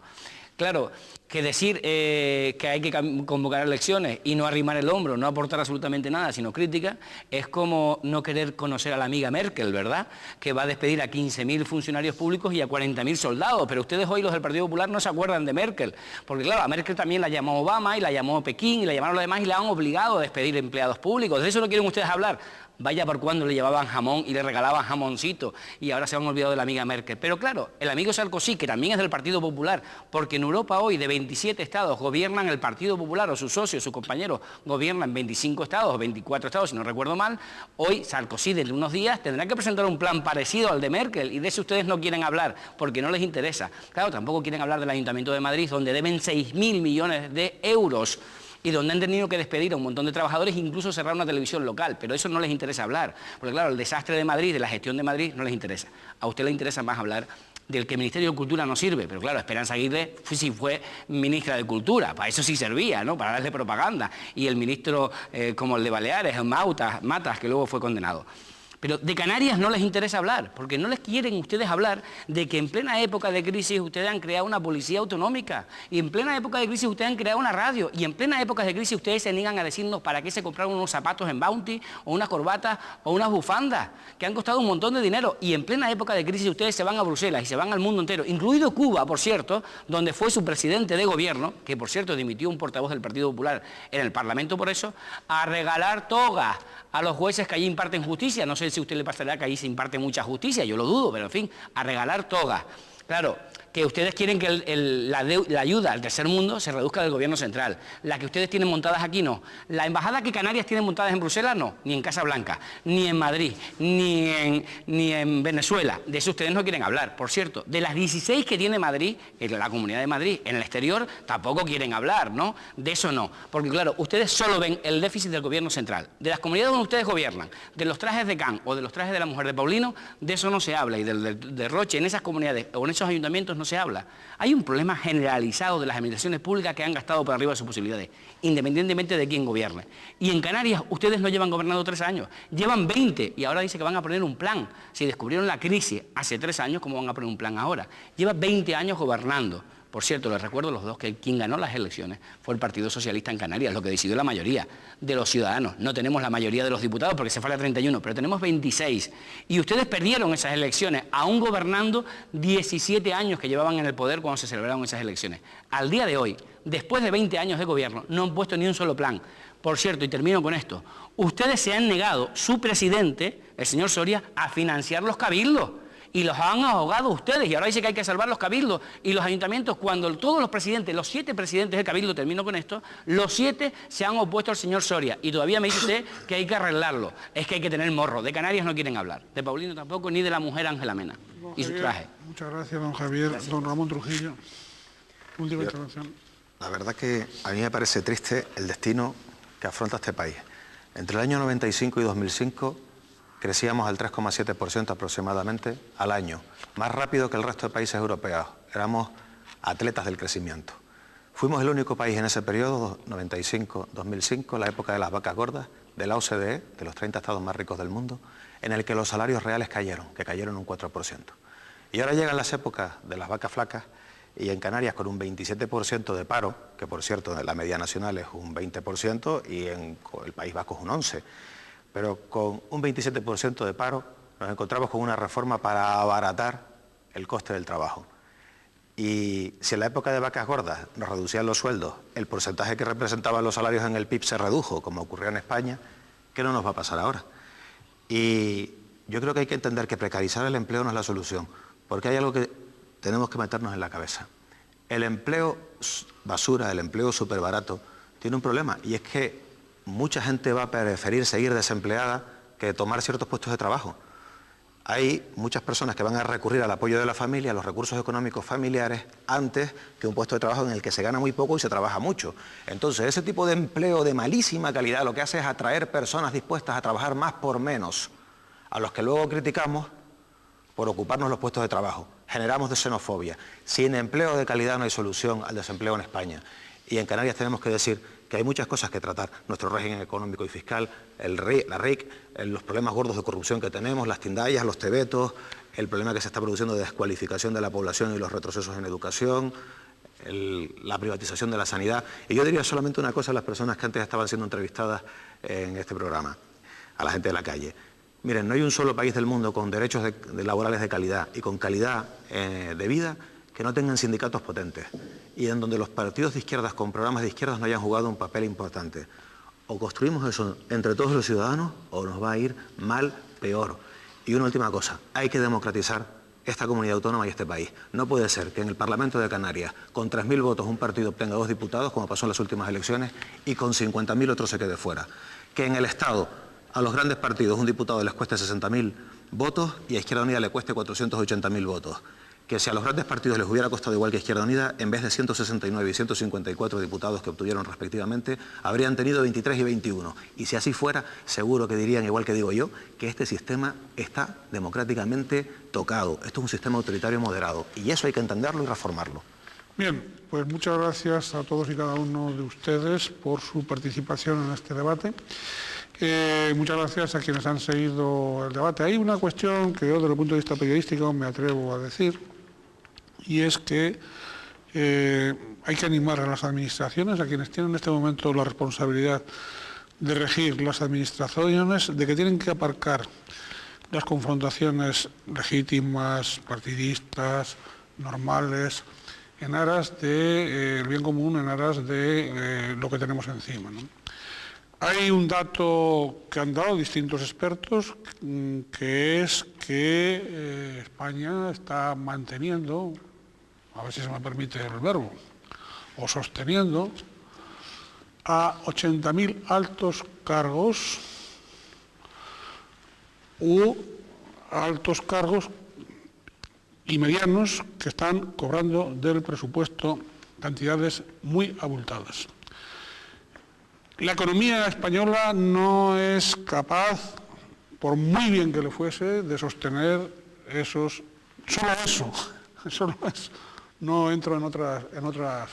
Claro, que decir que hay que convocar elecciones y no arrimar el hombro, no aportar absolutamente nada, sino crítica, es como no querer conocer a la amiga Merkel, ¿verdad? Que va a despedir a 15.000 funcionarios públicos y a 40.000 soldados, pero ustedes hoy, los del Partido Popular, no se acuerdan de Merkel, porque claro, a Merkel también la llamó Obama y la llamó Pekín y la llamaron los demás y la han obligado a despedir empleados públicos. De eso no quieren ustedes hablar. Vaya por cuando le llevaban jamón y le regalaban jamoncito y ahora se han olvidado de la amiga Merkel. Pero claro, el amigo Sarkozy, que también es del Partido Popular, porque en Europa hoy de 27 estados gobiernan el Partido Popular o sus socios, sus compañeros, gobiernan 25 estados o 24 estados, si no recuerdo mal, hoy Sarkozy dentro de unos días tendrá que presentar un plan parecido al de Merkel y de eso ustedes no quieren hablar porque no les interesa. Claro, tampoco quieren hablar del Ayuntamiento de Madrid, donde deben 6.000 millones de euros. Y donde han tenido que despedir a un montón de trabajadores e incluso cerrar una televisión local, pero eso no les interesa hablar, porque claro, el desastre de Madrid, de la gestión de Madrid, no les interesa. A usted le interesa más hablar del que el Ministerio de Cultura no sirve, pero claro, Esperanza Aguirre sí fue ministra de Cultura, para eso sí servía, ¿no? Para darle propaganda, y el ministro como el de Baleares, Matas, que luego fue condenado. Pero de Canarias no les interesa hablar, porque no les quieren ustedes hablar de que en plena época de crisis ustedes han creado una policía autonómica, y en plena época de crisis ustedes han creado una radio, y en plena época de crisis ustedes se niegan a decirnos para qué se compraron unos zapatos en Bounty, o unas corbatas, o unas bufandas, que han costado un montón de dinero, y en plena época de crisis ustedes se van a Bruselas y se van al mundo entero, incluido Cuba, por cierto, donde fue su presidente de gobierno, que por cierto dimitió un portavoz del Partido Popular en el Parlamento por eso, a regalar togas a los jueces que allí imparten justicia. No sé si a usted le pasará que allí se imparte mucha justicia, yo lo dudo, pero en fin, a regalar togas. Claro, que ustedes quieren que la ayuda al tercer mundo se reduzca del gobierno central. La que ustedes tienen montadas aquí no. La embajada que Canarias tiene montadas en Bruselas no, ni en Casablanca, ni en Madrid, ni en Venezuela. De eso ustedes no quieren hablar. Por cierto, de las 16 que tiene Madrid, la Comunidad de Madrid, en el exterior, tampoco quieren hablar, ¿no? De eso no. Porque claro, ustedes solo ven el déficit del gobierno central. De las comunidades donde ustedes gobiernan, de los trajes de Can o de los trajes de la mujer de Paulino, de eso no se habla. Y del derroche en esas comunidades o en esos ayuntamientos no no se habla. Hay un problema generalizado de las administraciones públicas que han gastado por arriba de sus posibilidades, independientemente de quién gobierne. Y en Canarias ustedes no llevan gobernando 3 años, llevan 20 y ahora dice que van a poner un plan. Si descubrieron la crisis hace 3 años, ¿cómo van a poner un plan ahora? Lleva 20 años gobernando. Por cierto, les recuerdo a los dos que quien ganó las elecciones fue el Partido Socialista en Canarias, lo que decidió la mayoría de los ciudadanos. No tenemos la mayoría de los diputados porque se fue a 31, pero tenemos 26. Y ustedes perdieron esas elecciones, aún gobernando 17 años que llevaban en el poder cuando se celebraron esas elecciones. Al día de hoy, después de 20 años de gobierno, no han puesto ni un solo plan. Por cierto, y termino con esto, ustedes se han negado, su presidente, el señor Soria, a financiar los cabildos. Y los han ahogado ustedes, y ahora dice que hay que salvar los cabildos y los ayuntamientos, cuando todos los presidentes, los 7 presidentes del cabildo, termino con esto, los 7 se han opuesto al señor Soria, y todavía me dice usted que hay que arreglarlo. Es que hay que tener morro. De Canarias no quieren hablar, de Paulino tampoco, ni de la mujer Ángela Mena y su traje.
Muchas gracias, don Javier. Gracias. Don Ramón Trujillo, última intervención.
La verdad que a mí me parece triste el destino que afronta este país. Entre el año 95 y 2005... crecíamos al 3,7% aproximadamente al año, más rápido que el resto de países europeos. Éramos atletas del crecimiento. Fuimos el único país en ese periodo, 95-2005, la época de las vacas gordas, de la OCDE, de los 30 estados más ricos del mundo, en el que los salarios reales cayeron, que cayeron un 4%. Y ahora llegan las épocas de las vacas flacas, y en Canarias con un 27% de paro, que por cierto la media nacional es un 20% y en el País Vasco es un 11%. Pero con un 27% de paro nos encontramos con una reforma para abaratar el coste del trabajo. Y si en la época de vacas gordas nos reducían los sueldos, el porcentaje que representaban los salarios en el PIB se redujo, como ocurrió en España, ¿qué no nos va a pasar ahora? Y yo creo que hay que entender que precarizar el empleo no es la solución, porque hay algo que tenemos que meternos en la cabeza. El empleo basura, el empleo súper barato, tiene un problema, y es que mucha gente va a preferir seguir desempleada que tomar ciertos puestos de trabajo. Hay muchas personas que van a recurrir al apoyo de la familia, a los recursos económicos familiares, antes que un puesto de trabajo en el que se gana muy poco y se trabaja mucho. Entonces, ese tipo de empleo de malísima calidad lo que hace es atraer personas dispuestas a trabajar más por menos, a los que luego criticamos por ocuparnos los puestos de trabajo. Generamos de xenofobia. Sin empleo de calidad no hay solución al desempleo en España. Y en Canarias tenemos que decir que hay muchas cosas que tratar. Nuestro régimen económico y fiscal, la RIC, los problemas gordos de corrupción que tenemos, las tindallas, los tebetos, el problema que se está produciendo de descualificación de la población y los retrocesos en educación, la privatización de la sanidad. Y yo diría solamente una cosa a las personas que antes estaban siendo entrevistadas en este programa, a la gente de la calle. Miren, no hay un solo país del mundo con derechos laborales de calidad y con calidad de vida que no tengan sindicatos potentes y en donde los partidos de izquierdas con programas de izquierdas no hayan jugado un papel importante. O construimos eso entre todos los ciudadanos o nos va a ir mal, peor. Y una última cosa, hay que democratizar esta comunidad autónoma y este país. No puede ser que en el Parlamento de Canarias, con 3.000 votos, un partido obtenga 2 diputados, como pasó en las últimas elecciones, y con 50.000 otro se quede fuera. Que en el Estado, a los grandes partidos, un diputado les cueste 60.000 votos y a Izquierda Unida le cueste 480.000 votos. Que si a los grandes partidos les hubiera costado igual que Izquierda Unida, en vez de 169 y 154 diputados que obtuvieron respectivamente, habrían tenido 23 y 21. Y si así fuera, seguro que dirían, igual que digo yo, que este sistema está democráticamente tocado. Esto es un sistema autoritario moderado y eso hay que entenderlo y reformarlo.
Bien, pues muchas gracias a todos y cada uno de ustedes por su participación en este debate. Muchas gracias a quienes han seguido el debate. Hay una cuestión que yo, desde el punto de vista periodístico, me atrevo a decir, y es que hay que animar a las administraciones, a quienes tienen en este momento la responsabilidad de regir las administraciones, de que tienen que aparcar las confrontaciones legítimas, partidistas, normales, en aras del bien común, en aras de lo que tenemos encima, ¿no? Hay un dato que han dado distintos expertos, que es que España está manteniendo, a ver si se me permite el verbo, o sosteniendo a 80.000 altos cargos u altos cargos y medianos que están cobrando del presupuesto cantidades muy abultadas. La economía española no es capaz, por muy bien que le fuese, de sostener solo eso, no entro en otras.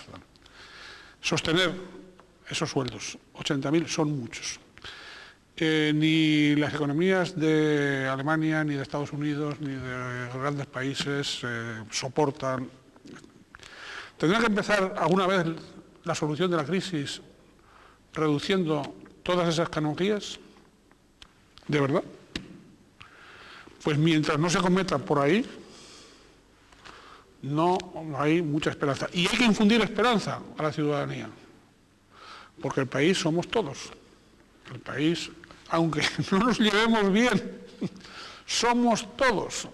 Sostener esos sueldos, 80.000 son muchos. Ni las economías de Alemania, ni de Estados Unidos, ni de grandes países soportan. ¿Tendrá que empezar alguna vez la solución de la crisis reduciendo todas esas canonjías? ¿De verdad? Pues mientras no se cometa por ahí, no hay mucha esperanza. Y hay que infundir esperanza a la ciudadanía, porque el país somos todos. El país, aunque no nos llevemos bien, somos todos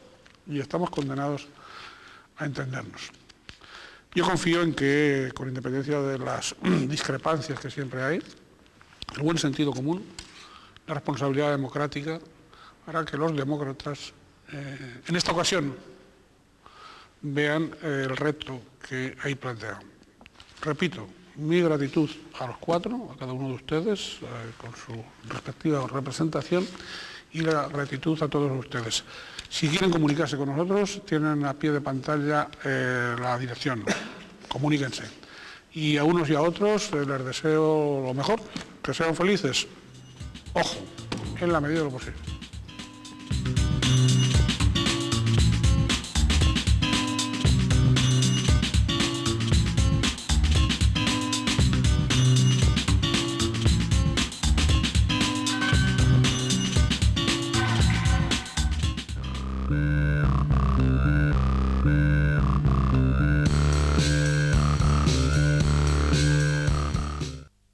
y estamos condenados a entendernos. Yo confío en que, con independencia de las discrepancias que siempre hay, el buen sentido común, la responsabilidad democrática, hará que los demócratas, en esta ocasión, vean el reto que ahí plantean. Repito, mi gratitud a los cuatro, a cada uno de ustedes, con su respectiva representación, y la gratitud a todos ustedes. Si quieren comunicarse con nosotros, tienen a pie de pantalla la dirección. Comuníquense. Y a unos y a otros les deseo lo mejor, que sean felices. Ojo, en la medida de lo posible.